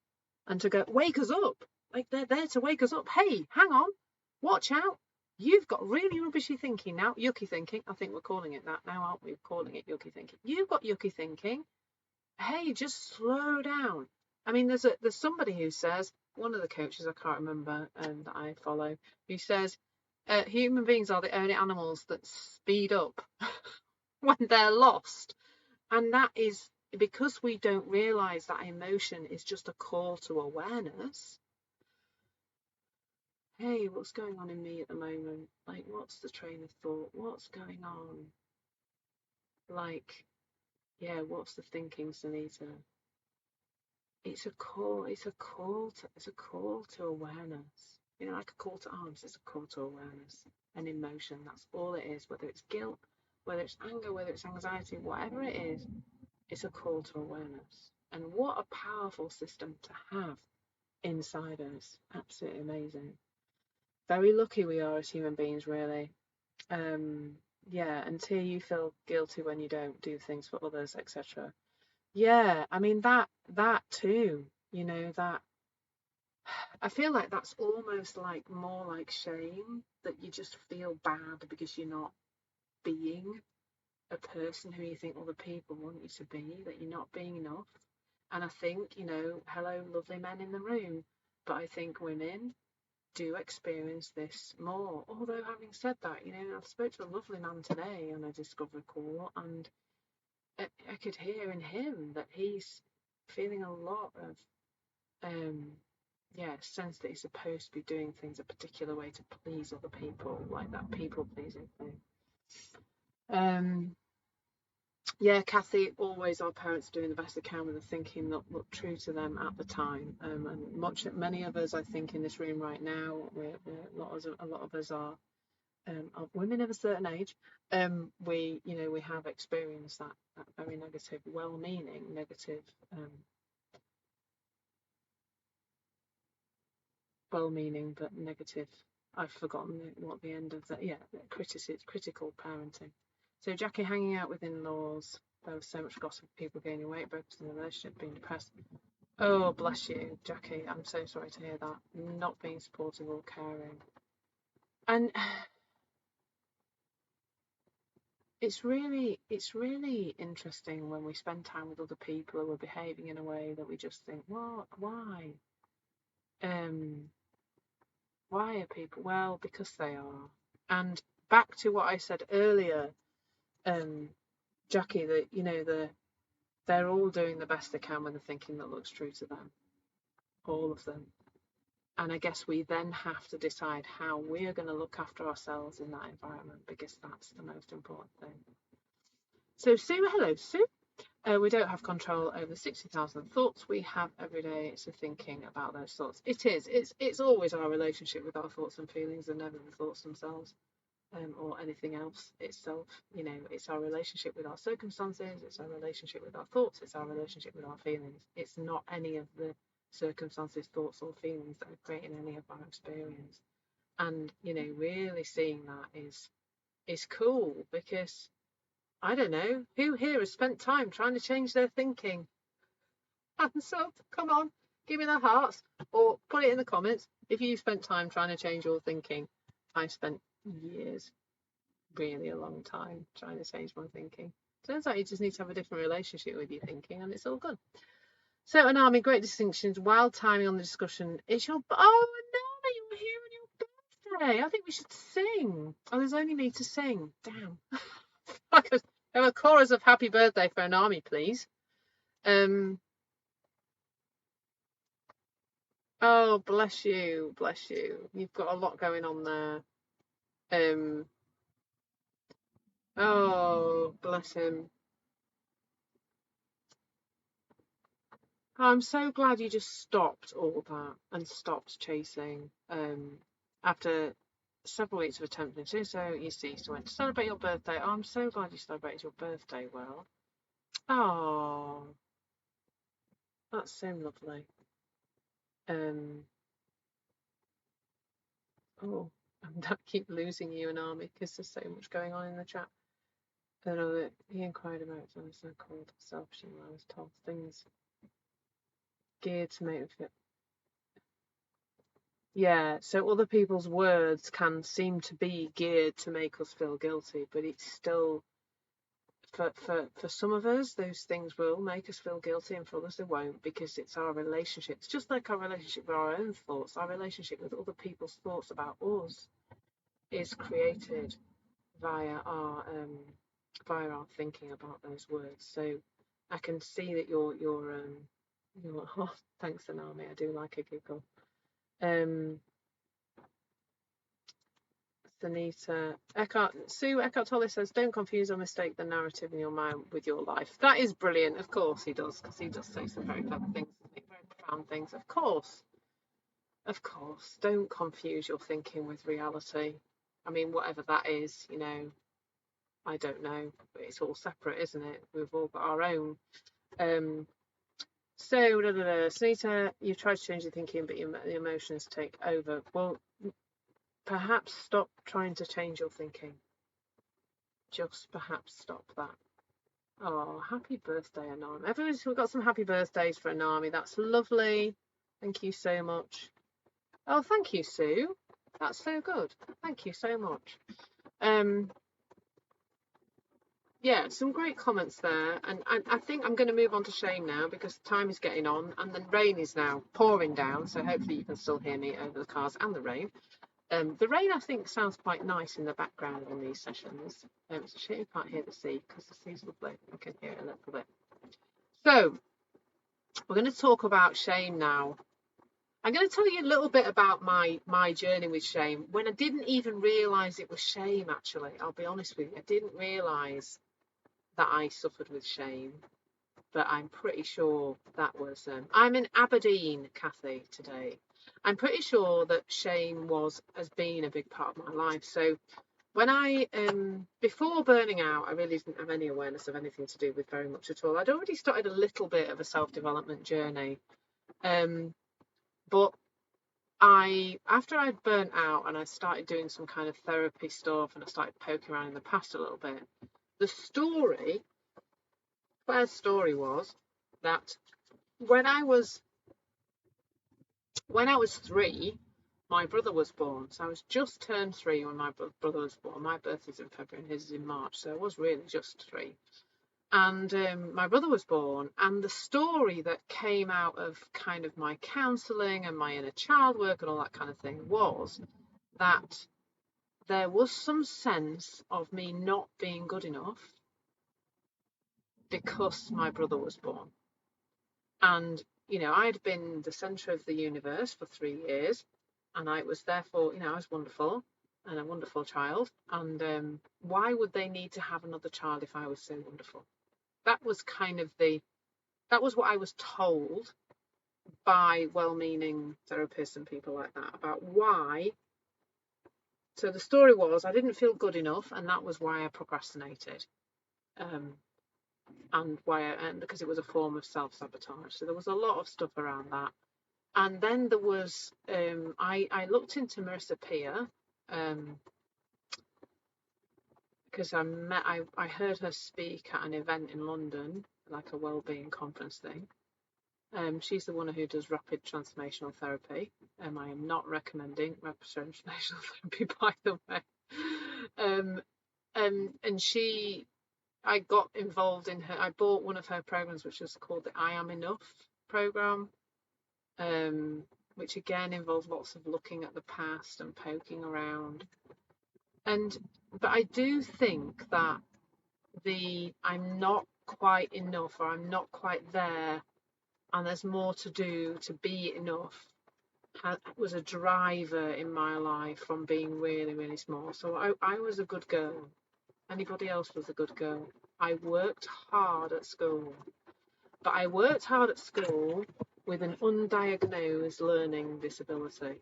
and to go, wake us up. Like, they're there to wake us up. Hey, hang on, watch out. You've got really rubbishy thinking now, yucky thinking. I think we're calling it that now, aren't we? Calling it yucky thinking. You've got yucky thinking. Hey, just slow down. I mean, there's somebody who says, one of the coaches I can't remember that I follow, who says human beings are the only animals that speed up when they're lost, and that is because we don't realise that emotion is just a call to awareness. Hey, what's going on in me at the moment? Like, what's the train of thought? What's going on? Like, yeah, what's the thinking, Sunita? It's a call. It's a call to awareness. You know, like a call to arms. It's a call to awareness and emotion. That's all it is. Whether it's guilt, whether it's anger, whether it's anxiety, whatever it is, it's a call to awareness. And what a powerful system to have inside us. Absolutely amazing. Very lucky we are as human beings, really. Yeah, until you feel guilty when you don't do things for others, etc. Yeah, I mean, that too, you know, that I feel like that's almost like more like shame, that you just feel bad because you're not being a person who you think other people want you to be, that you're not being enough. And I think, you know, hello, lovely men in the room, but I think women, do experience this more. Although having said that, you know, I spoke to a lovely man today on a discovery call, and I could hear in him that he's feeling a lot of sense that he's supposed to be doing things a particular way to please other people, like that people pleasing thing. Kathy, always our parents are doing the best they can with the thinking that looked true to them at the time. And many of us, I think, in this room right now, a lot of us are women of a certain age. We have experienced that very negative, well-meaning negative, well-meaning but negative. I've forgotten what the end of that. Critical parenting. So Jackie hanging out with in-laws. There was so much gossip of people gaining weight, broken in the relationship, being depressed. Oh, bless you, Jackie. I'm so sorry to hear that. Not being supportive or caring. And it's really interesting when we spend time with other people who are behaving in a way that we just think, what? Why? Why are people? Well, because they are. And back to what I said earlier, Jackie, that they're all doing the best they can with the thinking that looks true to them, all of them. And I guess we then have to decide how we're going to look after ourselves in that environment, because that's the most important thing. So Sue, hello Sue. We don't have control over 60,000 thoughts we have every day, so thinking about those thoughts. It's always our relationship with our thoughts and feelings, and never the thoughts themselves, or anything else itself. You know, it's our relationship with our circumstances, it's our relationship with our thoughts, it's our relationship with our feelings. It's not any of the circumstances, thoughts or feelings that are creating any of our experience. And, you know, really seeing that is cool, because I don't know, who here has spent time trying to change their thinking? Hands up, come on, give me the hearts, or put it in the comments if you spent time trying to change your thinking. I spent years, really a long time, trying to change my thinking. Turns out you just need to have a different relationship with your thinking, and it's all good. So, Anami, great distinctions. Wild timing on the discussion. It's your... Oh, Anami, you're here on your birthday. I think we should sing. Oh, there's only me to sing. Damn. I could have a chorus of happy birthday for Anami, please. Oh, bless you, bless you. You've got a lot going on there. Oh, bless him. I'm so glad you just stopped all that and stopped chasing. After several weeks of attempting to do so, you ceased and went to celebrate your birthday. Oh, I'm so glad you celebrated your birthday well. Oh, that's so lovely. Oh, I keep losing you, Anami, because there's so much going on in the chat. He inquired about something so called selfish, and I was told things geared to make them feel. Yeah, so other people's words can seem to be geared to make us feel guilty, but it's still, for some of us, those things will make us feel guilty, and for others they won't, because it's our relationship. It's just like our relationship with our own thoughts. Our relationship with other people's thoughts about us is created via our thinking about those words. So I can see that you're oh, thanks, Anami. I do like a giggle. Sunita Sue Eckhart Tolle says, don't confuse or mistake the narrative in your mind with your life. That is brilliant. Of course he does, because he does say some very clever things, very profound things. Of course, don't confuse your thinking with reality. I mean, whatever that is, you know, I don't know, but it's all separate, isn't it? We've all got our own. Sunita, you've tried to change your thinking, but the emotions take over. Well, perhaps stop trying to change your thinking. Just perhaps stop that. Oh, happy birthday, Anami. Everyone's got some happy birthdays for Anami. That's lovely. Thank you so much. Oh, thank you, Sue. That's so good. Thank you so much. Yeah, some great comments there. And I think I'm going to move on to shame now because time is getting on and the rain is now pouring down. So hopefully you can still hear me over the cars and the rain. The rain, I think, sounds quite nice in the background on these sessions. It's a shame you can't hear the sea because the sea's lovely. I can hear it a little bit. So we're going to talk about shame now. I'm going to tell you a little bit about my journey with shame when I didn't even realise it was shame, actually. I'll be honest with you. I didn't realise that I suffered with shame, but I'm pretty sure that was... I'm in Aberdeen, Kathy, today. I'm pretty sure that shame has been a big part of my life. So when I, before burning out, I really didn't have any awareness of anything to do with very much at all. I'd already started a little bit of a self-development journey. But after I'd burnt out and I started doing some kind of therapy stuff and I started poking around in the past a little bit, Claire's story was that when I was 3, my brother was born. So I was just turned 3 when my brother was born. My birthday's in February and his is in March, so I was really just 3. And my brother was born, and the story that came out of kind of my counselling and my inner child work and all that kind of thing was that there was some sense of me not being good enough because my brother was born. And, I'd been the centre of the universe for 3 years, and I was therefore, I was wonderful and a wonderful child. And why would they need to have another child if I was so wonderful? That was that was what I was told by well-meaning therapists and people like that about why. So the story was I didn't feel good enough, and that was why I procrastinated. And because it was a form of self-sabotage. So there was a lot of stuff around that. And then there was I looked into Marissa Peer because I heard her speak at an event in London, like a wellbeing conference thing. She's the one who does rapid transformational therapy. I am not recommending rapid transformational therapy, by the way. And I got involved in I bought one of her programs, which was called the I Am Enough program, which again involves lots of looking at the past and poking around. But I do think that I'm not quite enough, or I'm not quite there, and there's more to do to be enough, was a driver in my life from being really, really small. So I was a good girl. Anybody else was a good girl. I worked hard at school, but I worked hard at school with an undiagnosed learning disability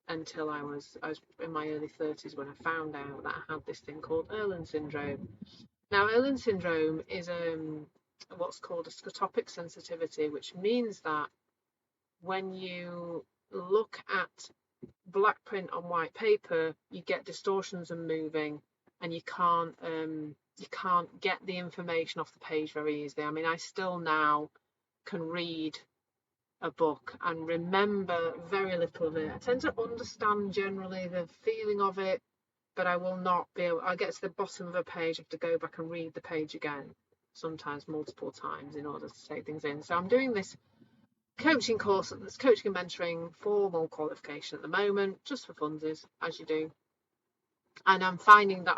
until I was in my early 30s when I found out that I had this thing called Irlen syndrome. Now, Irlen syndrome is what's called a scotopic sensitivity, which means that when you look at black print on white paper, you get distortions and moving, and you can't get the information off the page very easily. I mean, I still now can read a book and remember very little of it. I tend to understand generally the feeling of it, but I will not be able, I'll get to the bottom of a page, I have to go back and read the page again, sometimes multiple times, in order to take things in. So I'm doing this coaching course, this coaching and mentoring formal qualification at the moment, just for funsies, as you do. And I'm finding that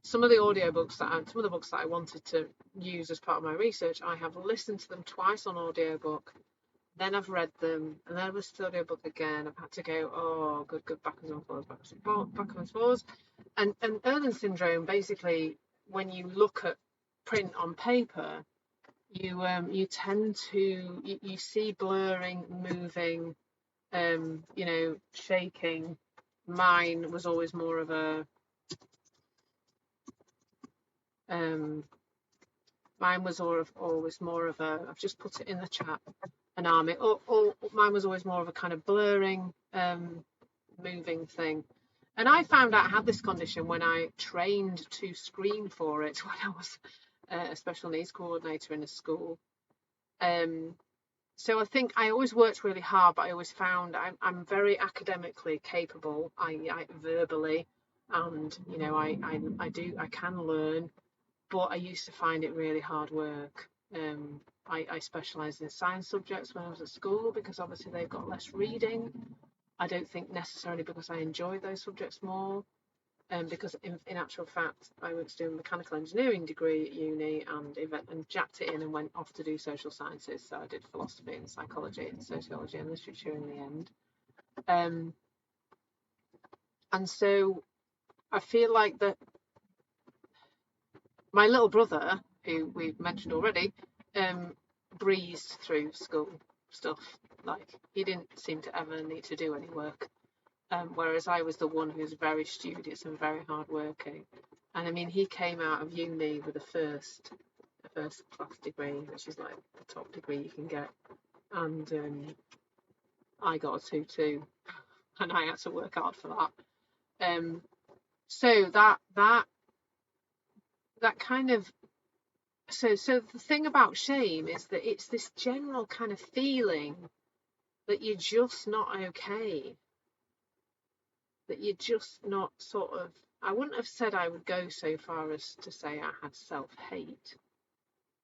some of the books that I wanted to use as part of my research, I have listened to them twice on audiobook, then I've read them, and then I've listened to the audiobook again. I've had to go, good, backwards and forwards. And Irlen syndrome, basically, when you look at print on paper, you tend to you see blurring, moving, shaking. Mine was always more of a always more of a, I've just put it in the chat, an army. Mine was always more of a kind of blurring, moving thing. And I found out I had this condition when I trained to screen for it when I was a special needs coordinator in a school. So I think I always worked really hard, but I always found I'm very academically capable. I verbally, and I can learn. but I used to find it really hard work. I specialised in science subjects when I was at school because obviously they've got less reading. I don't think necessarily because I enjoy those subjects more, because in actual fact I went to do a mechanical engineering degree at uni and jacked it in and went off to do social sciences. So I did philosophy and psychology and sociology and literature in the end. And so I feel like that my little brother, who we've mentioned already, breezed through school stuff. Like, he didn't seem to ever need to do any work, whereas I was the one who's very studious and very hardworking. And I mean, he came out of uni with a first class degree, which is like the top degree you can get, and I got a 2-2, and I had to work hard for that. So that kind of so the thing about shame is that it's this general kind of feeling that you're just not okay, that you're just not sort of, I wouldn't have said I would go so far as to say I had self-hate,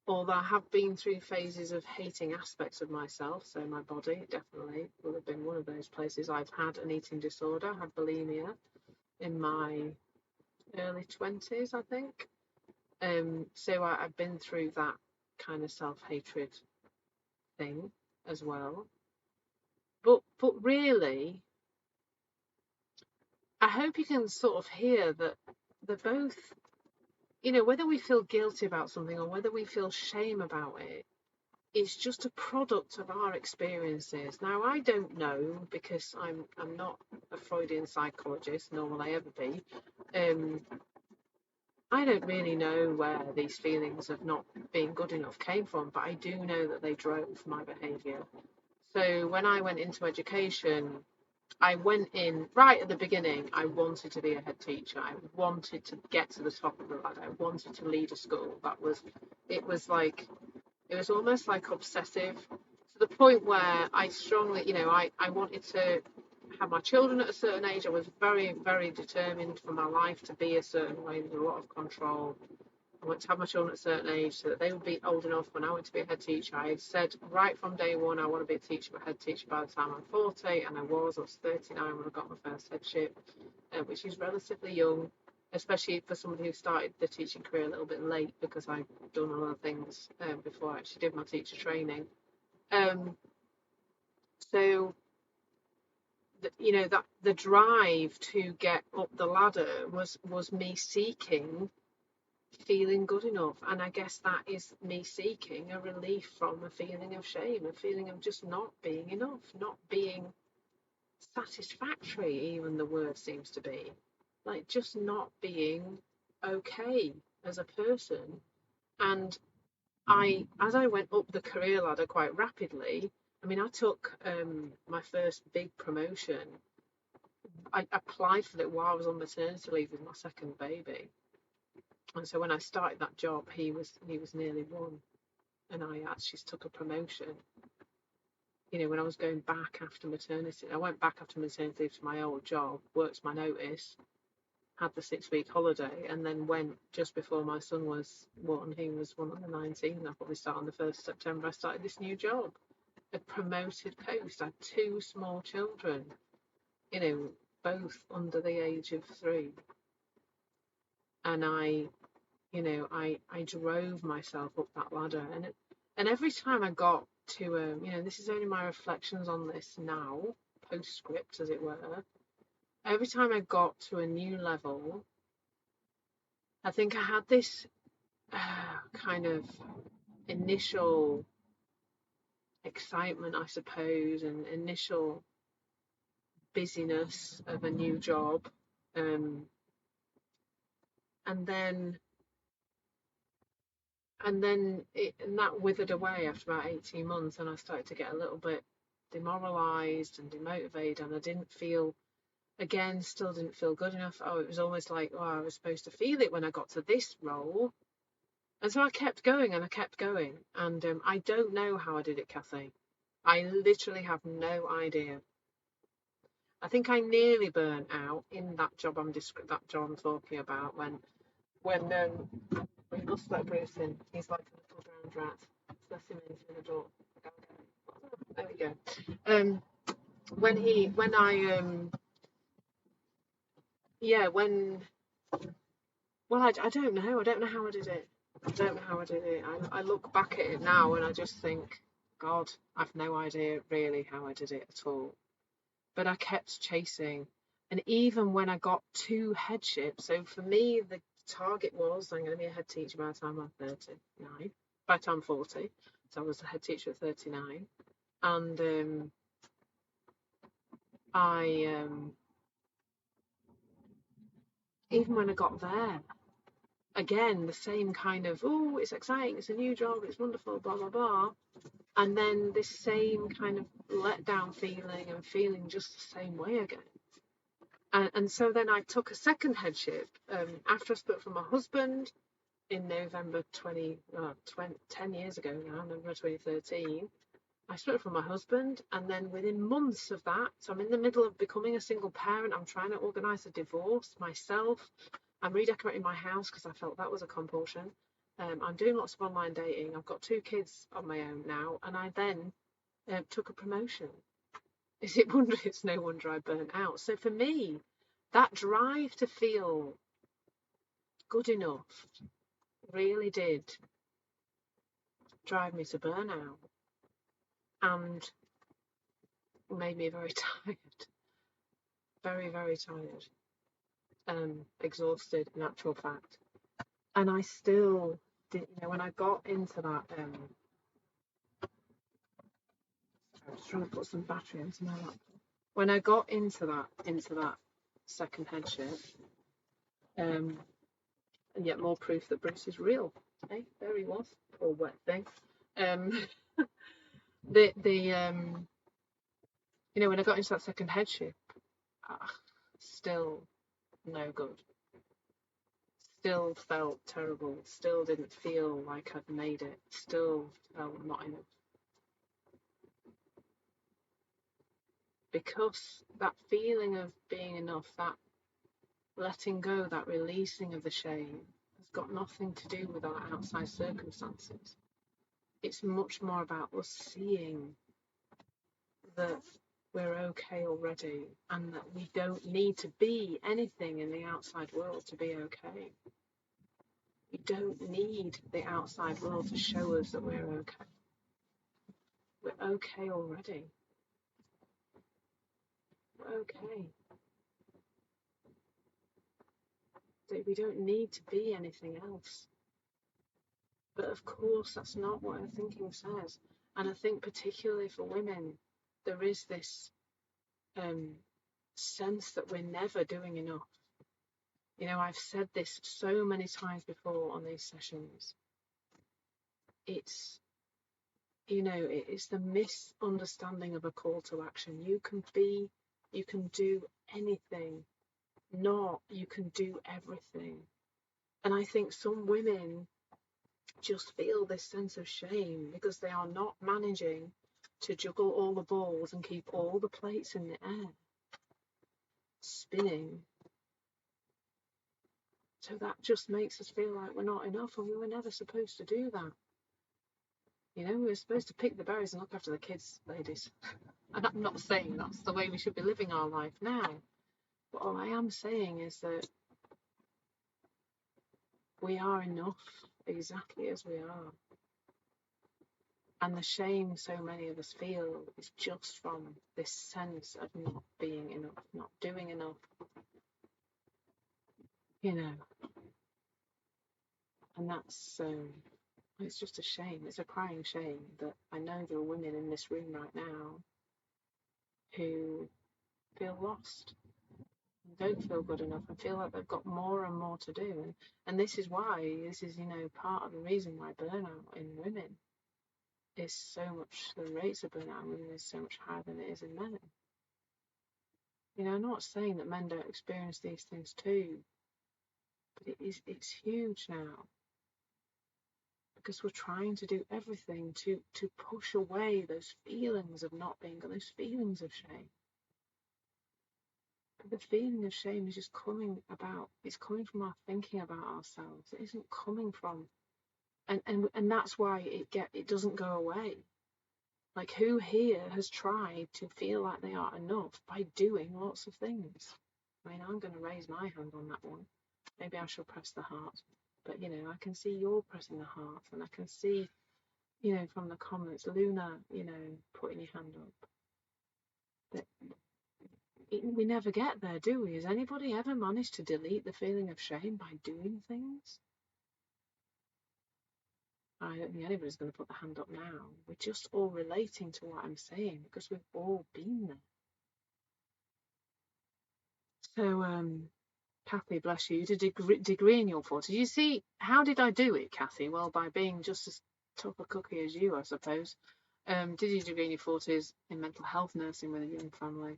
although I have been through phases of hating aspects of myself. So my body definitely will have been one of those places. I've had an eating disorder, I had bulimia in my early 20s, I think. So I've been through that kind of self-hatred thing as well. But really, I hope you can sort of hear that they're both, whether we feel guilty about something or whether we feel shame about it, it's just a product of our experiences. Now, I don't know, because I'm not a Freudian psychologist, nor will I ever be. I don't really know where these feelings of not being good enough came from, but I do know that they drove my behaviour. So when I went into education, I went in right at the beginning. I wanted to be a head teacher. I wanted to get to the top of the ladder. I wanted to lead a school. It was almost like obsessive, to the point where I strongly, I wanted to have my children at a certain age. I was very, very determined for my life to be a certain way. There's a lot of control. I wanted to have my children at a certain age so that they would be old enough when I went to be a head teacher. I had said right from day one I want to be a teacher, a head teacher by the time I'm 40, and I was 39 when I got my first headship, which is relatively young, especially for somebody who started the teaching career a little bit late, because I'd done a lot of things before I actually did my teacher training. So that the drive to get up the ladder was me seeking feeling good enough, and I guess that is me seeking a relief from a feeling of shame, a feeling of just not being enough, not being satisfactory, even the word seems to be, like just not being okay as a person. And as I went up the career ladder quite rapidly, I mean, I took my first big promotion. I applied for it while I was on maternity leave with my second baby. And so when I started that job, he was nearly 1, and I actually took a promotion. When I was going back after maternity, I went back after maternity leave to my old job, worked my notice, had the 6-week holiday, and then went just before my son was 1. He was 1 on the 19th. I probably started on the 1st of September. I started this new job, a promoted post. I had 2 small children, both under the age of 3, and I drove myself up that ladder, and every time I got to this is only my reflections on this now, postscript as it were. Every time I got to a new level, I think I had this kind of initial excitement, I suppose, and initial busyness of a new job, and then that withered away after about 18 months, and I started to get a little bit demoralized and demotivated, and I still didn't feel good enough. It was almost like, I was supposed to feel it when I got to this role. And so I kept going and I kept going, and I don't know how I did it, Kathy. I literally have no idea. I think I nearly burnt out in that job I'm talking about, when We must let Bruce in. He's like a little ground rat. Let's let him in through the door. There we go. When well, I don't know. I don't know how I did it. I don't know how I did it. I look back at it now and I just think, God, I've no idea really how I did it at all. But I kept chasing. And even when I got to headship, so for me, the target was I'm going to be a head teacher by the time I'm 39, by the time I'm 40. So I was a head teacher at 39. And even when I got there, again, the same kind of, oh, it's exciting, it's a new job, it's wonderful, blah, blah, blah. And then this same kind of letdown feeling and feeling just the same way again. And so then I took a second headship after I split from my husband in November 10 years ago now, November 2013. I split from my husband, and then within months of that, so I'm in the middle of becoming a single parent. I'm trying to organise a divorce myself. I'm redecorating my house because I felt that was a compulsion. I'm doing lots of online dating. I've got 2 kids on my own now, and I then took a promotion. It's no wonder I burnt out. So for me, that drive to feel good enough really did drive me to burnout and made me very tired, very, very tired, exhausted in actual fact. And I still did, when I got into that, I was trying to put some battery into my laptop. When I got into that second headship, and yet more proof that Bruce is real. Hey, there he was, poor wet thing. When I got into that second headship, still no good. Still felt terrible. Still didn't feel like I'd made it. Still felt not enough. Because that feeling of being enough, that letting go, that releasing of the shame, has got nothing to do with our outside circumstances. It's much more about us seeing that we're okay already and that we don't need to be anything in the outside world to be okay. We don't need the outside world to show us that we're okay. We're okay already. We're okay. We don't need to be anything else. But of course, that's not what our thinking says. And I think particularly for women, there is this sense that we're never doing enough. I've said this so many times before on these sessions. It's the misunderstanding of a call to action. You can do anything, not you can do everything. And I think some women just feel this sense of shame because they are not managing to juggle all the balls and keep all the plates in the air spinning. So that just makes us feel like we're not enough, and we were never supposed to do that. We were supposed to pick the berries and look after the kids, ladies. And I'm not saying that's the way we should be living our life now. But all I am saying is that we are enough exactly as we are. And the shame so many of us feel is just from this sense of not being enough, not doing enough. And that's, it's just a shame. It's a crying shame that I know there are women in this room right now who feel lost, and don't feel good enough, and feel like they've got more and more to do. And this is part of the reason why burnout in women is so much, the rates of burnout in women is so much higher than it is in men. I'm not saying that men don't experience these things too, but it's huge now. Because we're trying to do everything to push away those feelings of not being good, those feelings of shame. the feeling of shame is just coming about, it's coming from our thinking about ourselves. It isn't coming from, and that's why it doesn't go away. Like, who here has tried to feel like they are enough by doing lots of things? I mean, I'm going to raise my hand on that one. Maybe I shall press the heart. But, I can see you're pressing the heart, and I can see, from the comments, Luna, putting your hand up. That we never get there, do we? Has anybody ever managed to delete the feeling of shame by doing things? I don't think anybody's going to put the hand up now. We're just all relating to what I'm saying because we've all been there. So, Kathy, bless you, you did a degree in your 40s. You see, how did I do it, Kathy? Well, by being just as tough a cookie as you, I suppose. Did your degree in your 40s in mental health nursing with a young family.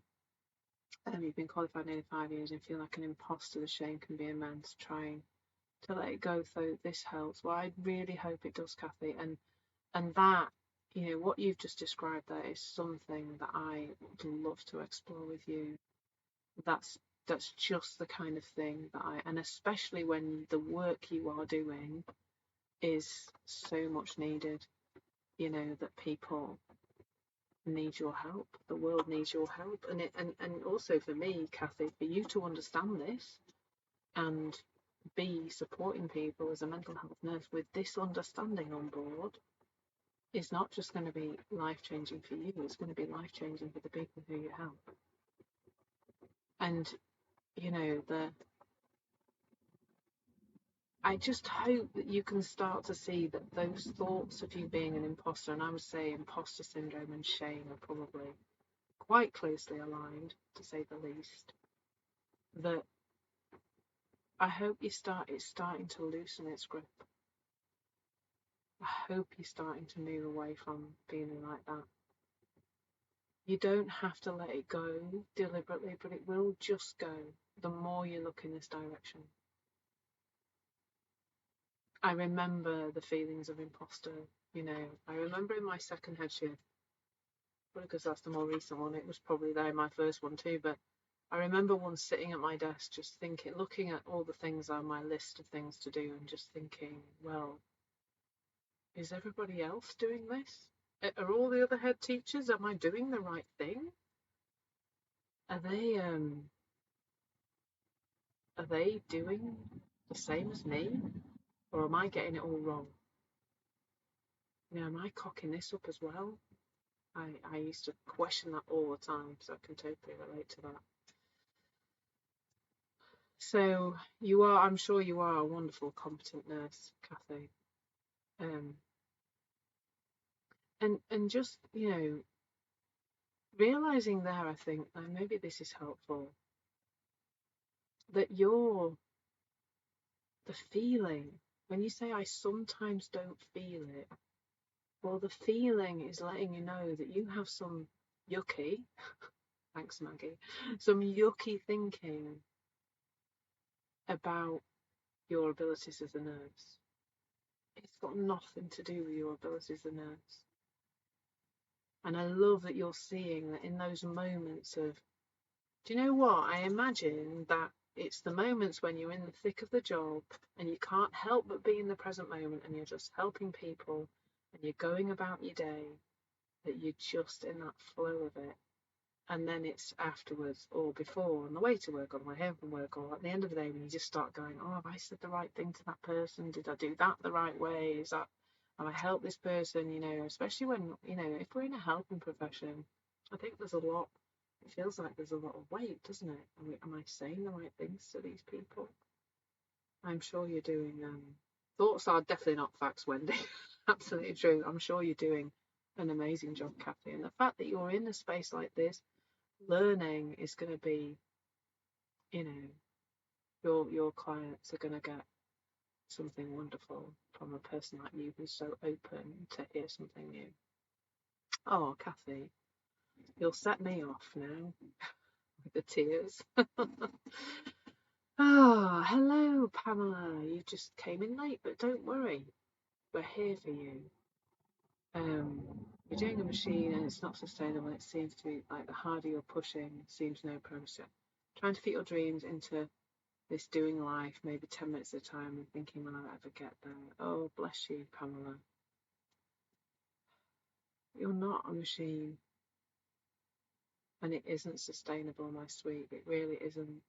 You've been qualified nearly 5 years and feel like an imposter. The shame can be immense. Trying to let it go, so this helps. Well, I really hope it does, Kathy. And that, what you've just described there is something that I would love to explore with you. That's just the kind of thing that and especially when the work you are doing is so much needed, that people need your help, the world needs your help, and also for me, Kathy, for you to understand this and be supporting people as a mental health nurse with this understanding on board is not just going to be life-changing for you, it's going to be life-changing for the people who you help. And I just hope that you can start to see that those thoughts of you being an imposter, and I would say imposter syndrome and shame are probably quite closely aligned, to say the least, that I hope it's starting to loosen its grip. I hope you're starting to move away from feeling like that. You don't have to let it go deliberately, but it will just go the more you look in this direction. I remember the feelings of imposter, I remember in my second head shift, because that's the more recent one, it was probably there in my first one too, but I remember once sitting at my desk just thinking, looking at all the things on my list of things to do and just thinking, well, is everybody else doing this? Are all the other head teachers, am I doing the right thing? Are they doing the same as me? Or am I getting it all wrong? Am I cocking this up as well? I used to question that all the time, so I can totally relate to that. So I'm sure you are a wonderful, competent nurse, Kathy. And just, realizing there, I think, and maybe this is helpful, that the feeling, when you say I sometimes don't feel it, well, the feeling is letting you know that you have some yucky, thanks Maggie, some yucky thinking about your abilities as a nurse. It's got nothing to do with your abilities as a nurse. And I love that you're seeing that in those moments of, do you know what? I imagine that it's the moments when you're in the thick of the job and you can't help but be in the present moment and you're just helping people and you're going about your day, that you're just in that flow of it. And then it's afterwards or before, on the way to work, on the way home from work, or at the end of the day when you just start going, oh, have I said the right thing to that person? Did I do that the right way? Have I helped this person? Especially when, if we're in a helping profession, I think there's a lot, it feels like there's a lot of weight, doesn't it? Am I saying the right things to these people? I'm sure you're doing, thoughts are definitely not facts, Wendy. Absolutely true. I'm sure you're doing an amazing job, Kathy. And the fact that you're in a space like this, learning is going to be, your clients are going to get something wonderful from a person like you who's so open to hear something new. Oh, Kathy, you'll set me off now with the tears. Oh, hello, Pamela. You just came in late, but don't worry. We're here for you. You're doing a machine and it's not sustainable. It seems to be like the harder you're pushing, seems no progress. Trying to fit your dreams into this doing life, maybe 10 minutes at a time, and thinking, will I ever get there? Oh, bless you, Pamela. You're not a machine. And it isn't sustainable, my sweet. It really isn't.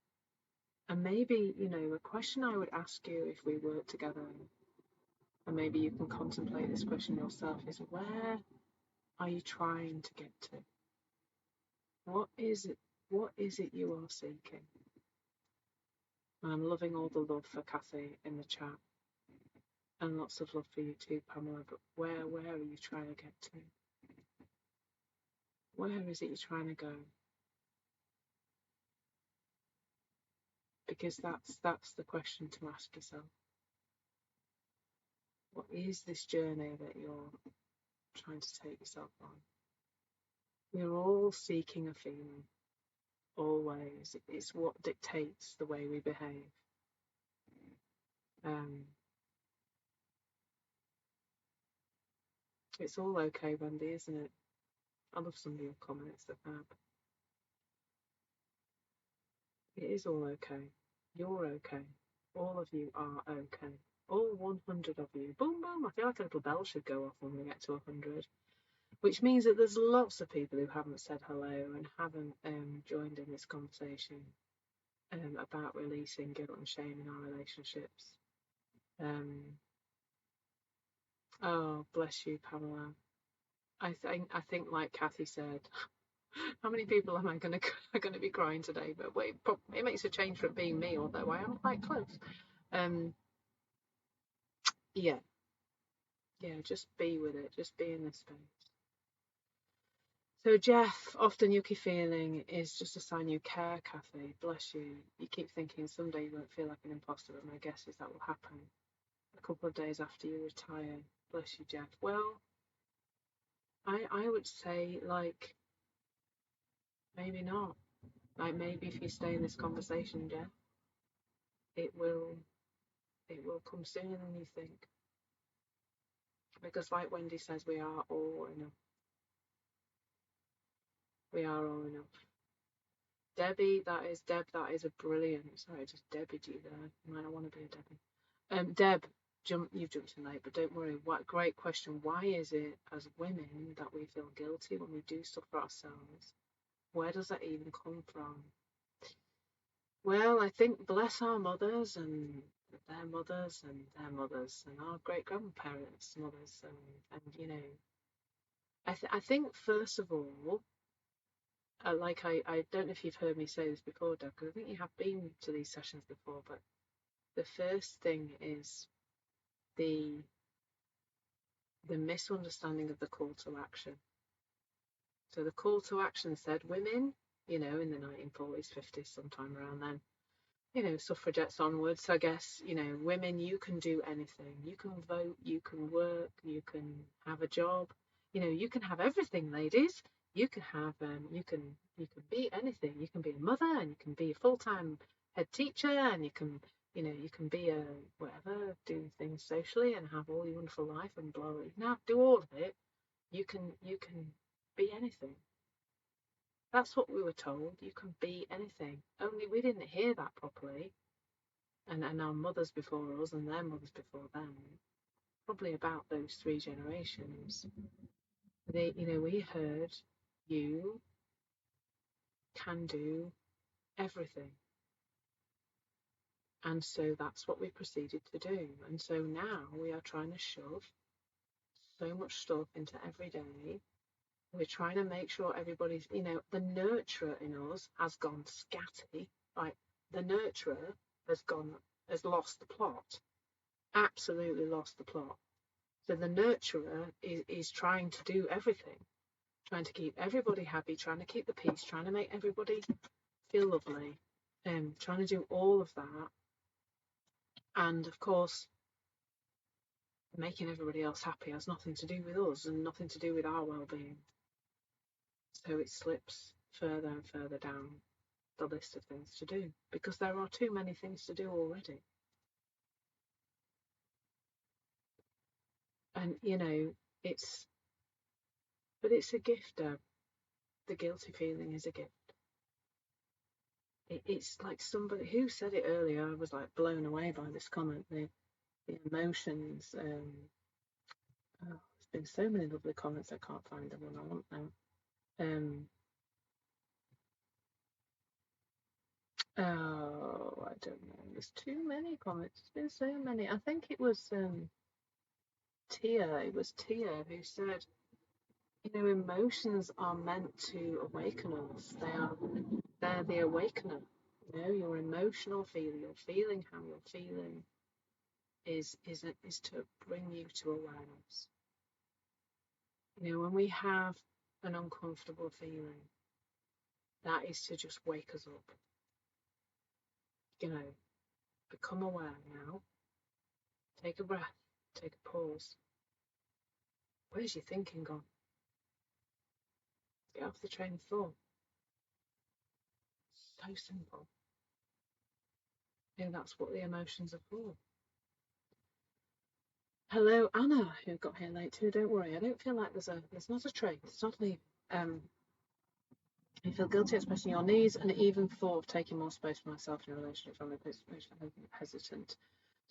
And maybe, a question I would ask you if we work together, and maybe you can contemplate this question yourself, is where are you trying to get to? What is it? What is it you are seeking? And I'm loving all the love for Kathy in the chat, and lots of love for you too, Pamela. But where are you trying to get to? Where is it you're trying to go? Because that's the question to ask yourself. What is this journey that you're trying to take yourself on? We're all seeking a feeling, always. It's what dictates the way we behave. It's all okay, Wendy, isn't it? I love some of your comments, they're fab. It is all okay. You're okay. All of you are okay. All 100 of you. Boom, boom. I feel like a little bell should go off when we get to 100. Which means that there's lots of people who haven't said hello and haven't joined in this conversation about releasing guilt and shame in our relationships. Oh, bless you, Pamela. I think, like Kathy said, how many people am I going to be crying today? But wait, it makes a change from being me, although I am quite close. Yeah, just be with it. Just be in this space. So Jeff, often yucky feeling is just a sign you care, Kathy. Bless you. You keep thinking someday you won't feel like an imposter, but my guess is that will happen a couple of days after you retire. Bless you, Jeff. Well, I would say, like, maybe not. Like, maybe if you stay in this conversation, Jeff, it will come sooner than you think. Because like Wendy says, we are all enough. We are all enough. Debbie, that is a brilliant. Sorry, I just Debbie you there. You might not want to be a Debbie. Deb, you've jumped in late, but don't worry. What great question. Why is it as women that we feel guilty when we do stuff for ourselves? Where does that even come from? Well, I think bless our mothers and their mothers and their mothers and our great grandparents' mothers and I think first of all, like I don't know if you've heard me say this before, Deb, because I think you have been to these sessions before, but the first thing is the misunderstanding of the call to action. So the call to action said women, in the 1940s, 50s, sometime around then, suffragettes onwards, I guess, women, you can do anything. You can vote, you can work, you can have a job, you can have everything, ladies. You can have, you can be anything. You can be a mother, and you can be a full-time head teacher, and you can be a whatever, do things socially and have all your wonderful life and blah, blah. You can do all of it. You can be anything. That's what we were told. You can be anything. Only we didn't hear that properly. And our mothers before us and their mothers before them, probably about those 3 generations, we heard you can do everything. And so that's what we proceeded to do. And so now we are trying to shove so much stuff into every day. We're trying to make sure everybody's, the nurturer in us has gone scatty. Like, the nurturer has lost the plot. Absolutely lost the plot. So the nurturer is trying to do everything, trying to keep everybody happy, trying to keep the peace, trying to make everybody feel lovely, trying to do all of that. And of course, making everybody else happy has nothing to do with us and nothing to do with our well-being. So it slips further and further down the list of things to do because there are too many things to do already. And it's a gift, Deb. The guilty feeling is a gift. It's like somebody who said it earlier. I was like blown away by this comment. The emotions. Oh, there's been so many lovely comments. I can't find the one I want now. Oh, I don't know. There's too many comments. There's been so many. I think it was Tia. It was Tia who said, emotions are meant to awaken us. They're the awakener. Your emotional feeling, your feeling how you're feeling is to bring you to awareness. When we have an uncomfortable feeling, that is to just wake us up. Become aware now. Take a breath, take a pause. Where's your thinking gone? Get off the train of thought. So simple. That's what the emotions are for. Hello, Anna, who got here late too. Don't worry, I don't feel like there's not a train. It's not leaving. You feel guilty expressing your needs and even thought of taking more space for myself in a relationship. I'm hesitant to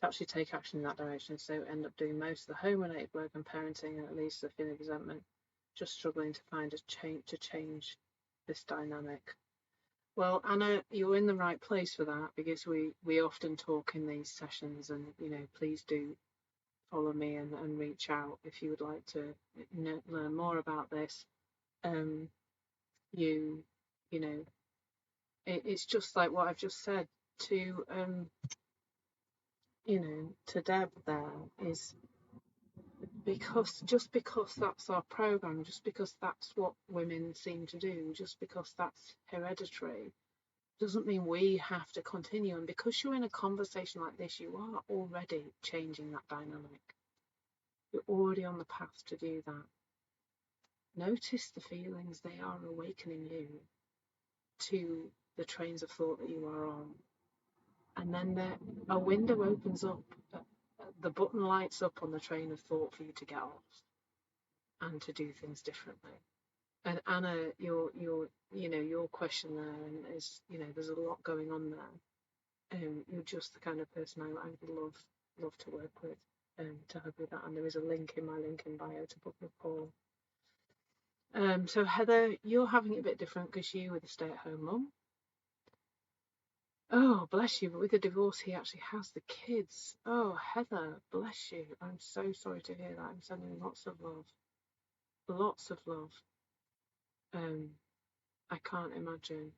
actually take action in that direction, so end up doing most of the home-related work and parenting, and at least the feeling of resentment, just struggling to find to change this dynamic. Well, Anna, you're in the right place for that, because we often talk in these sessions, and please do follow me and reach out if you would like to learn more about this. It's just like what I've just said to to Deb there, is because that's our program, just because that's what women seem to do, just because that's hereditary, doesn't mean we have to continue. And because you're in a conversation like this, you are already changing that dynamic. You're already on the path to do that. Notice the feelings. They are awakening you to the trains of thought that you are on. And then a window opens up, the button lights up on the train of thought for you to get off and to do things differently. And Anna, your question there is, there's a lot going on there. You're just the kind of person I would love to work with, to help with that. And there is a link in my LinkedIn bio to book a call. So Heather, you're having it a bit different because you were the stay-at-home mum. Oh, bless you. But with the divorce, he actually has the kids. Oh, Heather, bless you. I'm so sorry to hear that. I'm sending lots of love. Lots of love. I can't imagine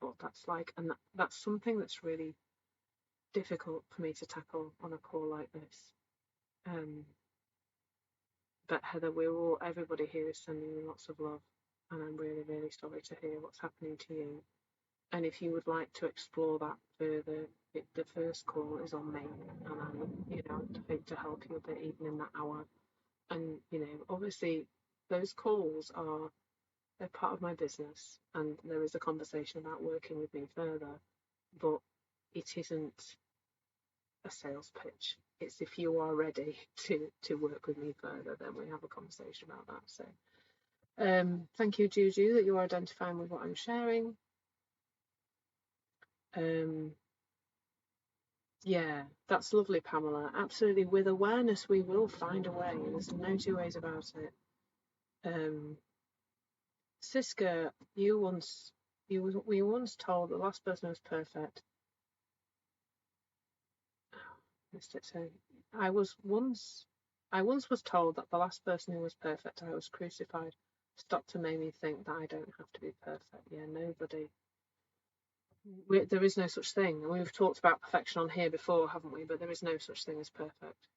what that's like. And that's something that's really difficult for me to tackle on a call like this. But Heather, everybody here is sending you lots of love. And I'm really, really sorry to hear what's happening to you. And if you would like to explore that further, the first call is on me, and I'm hope to help you a bit even in that hour. And obviously those calls they're part of my business, and there is a conversation about working with me further, but it isn't a sales pitch. It's if you are ready to work with me further, then we have a conversation about that. So thank you, Juju, that you're identifying with what I'm sharing. Yeah, that's lovely, Pamela. Absolutely. With awareness, we will find a way. There's no two ways about it. Siska, you were once told the last person was perfect. Missed it. So I once was told that the last person who was perfect, I was crucified. Stopped to make me think that I don't have to be perfect. Yeah, nobody. There is no such thing. And we've talked about perfection on here before, haven't we? But there is no such thing as perfect.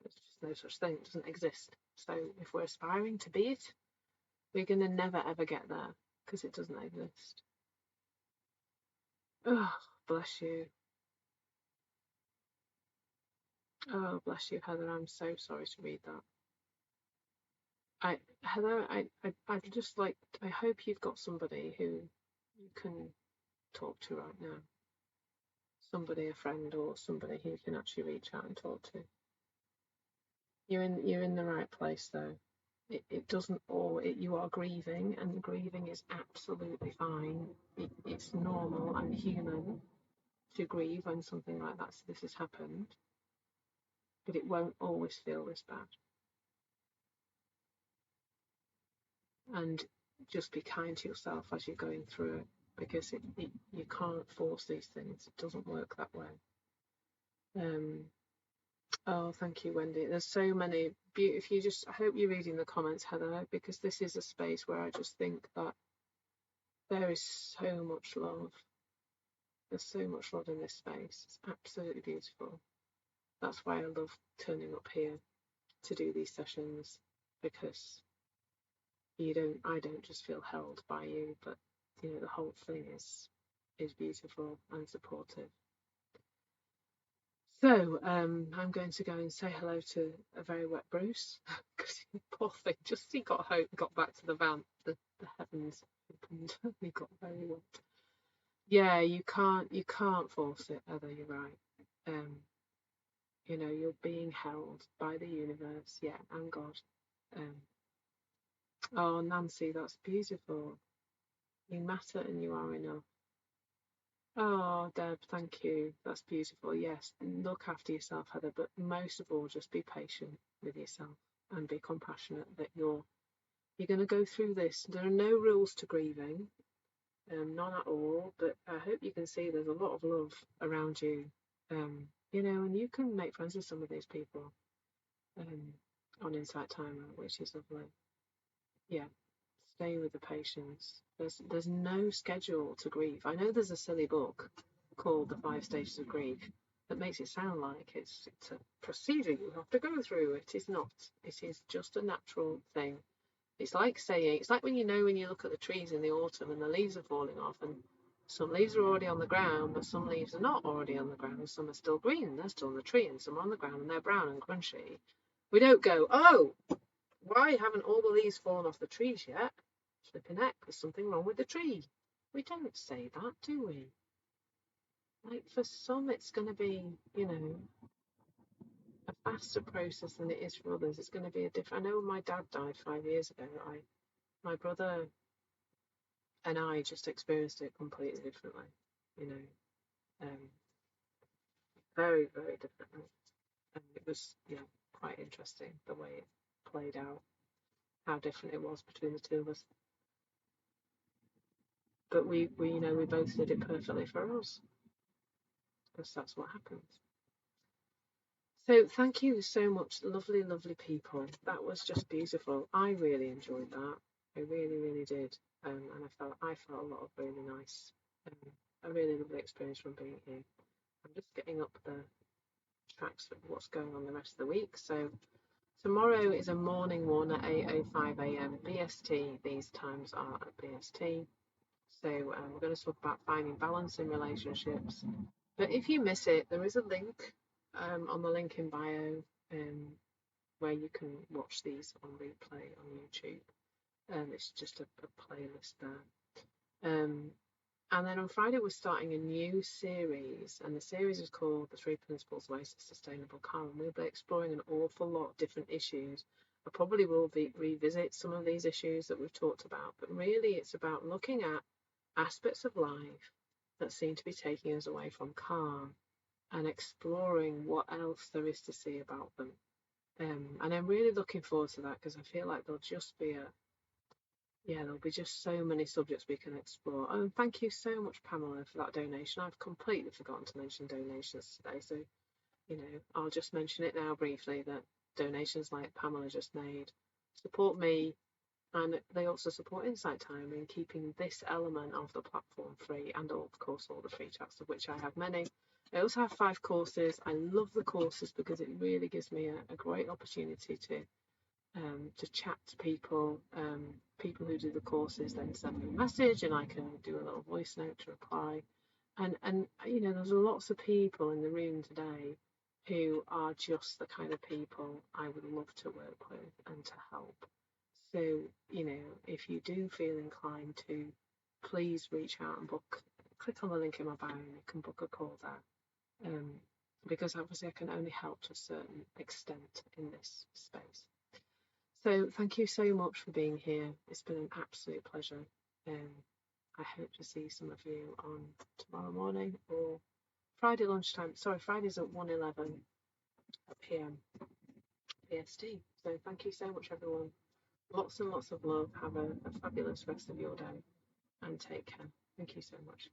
There's just no such thing. It doesn't exist. So if we're aspiring to be it, we're going to never ever get there because it doesn't exist. Oh, bless you. Oh, bless you, Heather. I'm so sorry to read that. Heather, I'd just like, I hope you've got somebody who you can talk to right now. Somebody, a friend, or somebody who you can actually reach out and talk to. You're in the right place though. It doesn't all, you are grieving, and grieving is absolutely fine. It's normal and human to grieve when something like that, so this has happened, but it won't always feel this bad. And just be kind to yourself as you're going through it, because you can't force these things. It doesn't work that way. Oh, thank you, Wendy. There's so many if you just, I hope you're reading the comments, Heather, because this is a space where I just think that there is so much love. There's so much love in this space. It's absolutely beautiful. That's why I love turning up here to do these sessions, because I don't just feel held by you, but the whole thing is beautiful and supportive. So I'm going to go and say hello to a very wet Bruce, because poor thing, just he got back to the van, the heavens opened, he got very wet. Yeah, you can't force it, Heather, you're right. You're being held by the universe, yeah, and God. Oh, Nancy, that's beautiful. You matter and you are enough. Oh, Deb, thank you. That's beautiful. Yes, look after yourself, Heather, but most of all, just be patient with yourself and be compassionate that you're going to go through this. There are no rules to grieving, none at all, but I hope you can see there's a lot of love around you, and you can make friends with some of these people on Insight Timer, which is lovely. Yeah, stay with the patients. There's no schedule to grieve. I know there's a silly book called The 5 Stages of Grief that makes it sound like it's a procedure you have to go through. It is not. It is just a natural thing. It's like when you look at the trees in the autumn and the leaves are falling off, and some leaves are already on the ground, but some leaves are not already on the ground. Some are still green, they're still on the tree, and some are on the ground and they're brown and crunchy. We don't go, oh, why haven't all the leaves fallen off the trees yet? Flipping heck, there's something wrong with the tree. We don't say that, do we? Like, for some, it's going to be, a faster process than it is for others. It's going to be a different. I know when my dad died 5 years ago, my brother and I just experienced it completely differently. Very, very differently, and it was quite interesting the way it played out, how different it was between the two of us. But we both did it perfectly for us, because that's what happens. So thank you so much, lovely, lovely people. That was just beautiful. I really enjoyed that. I really, really did. And I felt a lot of really nice, a really lovely experience from being here. I'm just getting up the tracks of what's going on the rest of the week. So tomorrow is a morning one at 8:05 a.m. BST. These times are at BST. So we're going to talk about finding balance in relationships. But if you miss it, there is a link on the link in bio where you can watch these on replay on YouTube. It's just a playlist there. And then on Friday, we're starting a new series, and the series is called The 3 Principles of Ways to Sustainable Calm. We'll be exploring an awful lot of different issues. I probably will revisit some of these issues that we've talked about, but really it's about looking at aspects of life that seem to be taking us away from calm and exploring what else there is to see about them. And I'm really looking forward to that, because I feel like there'll be just so many subjects we can explore. Oh, and thank you so much, Pamela, for that donation. I've completely forgotten to mention donations today, so I'll just mention it now briefly, that donations like Pamela just made support me, and they also support Insight Time in keeping this element of the platform free, and of course all the free chats, of which I have many. I also have 5 courses. I love the courses because it really gives me a great opportunity to chat to people. People who do the courses then send me a message, and I can do a little voice note to reply. And there's lots of people in the room today who are just the kind of people I would love to work with and to help. So, if you do feel inclined to, please reach out and click on the link in my bio, and you can book a call there. Because obviously I can only help to a certain extent in this space. So thank you so much for being here. It's been an absolute pleasure. Um, I hope to see some of you on tomorrow morning or Friday lunchtime. Sorry, Friday's at 1:11 p.m. PST. So thank you so much, everyone. Lots and lots of love. Have a fabulous rest of your day and take care. Thank you so much.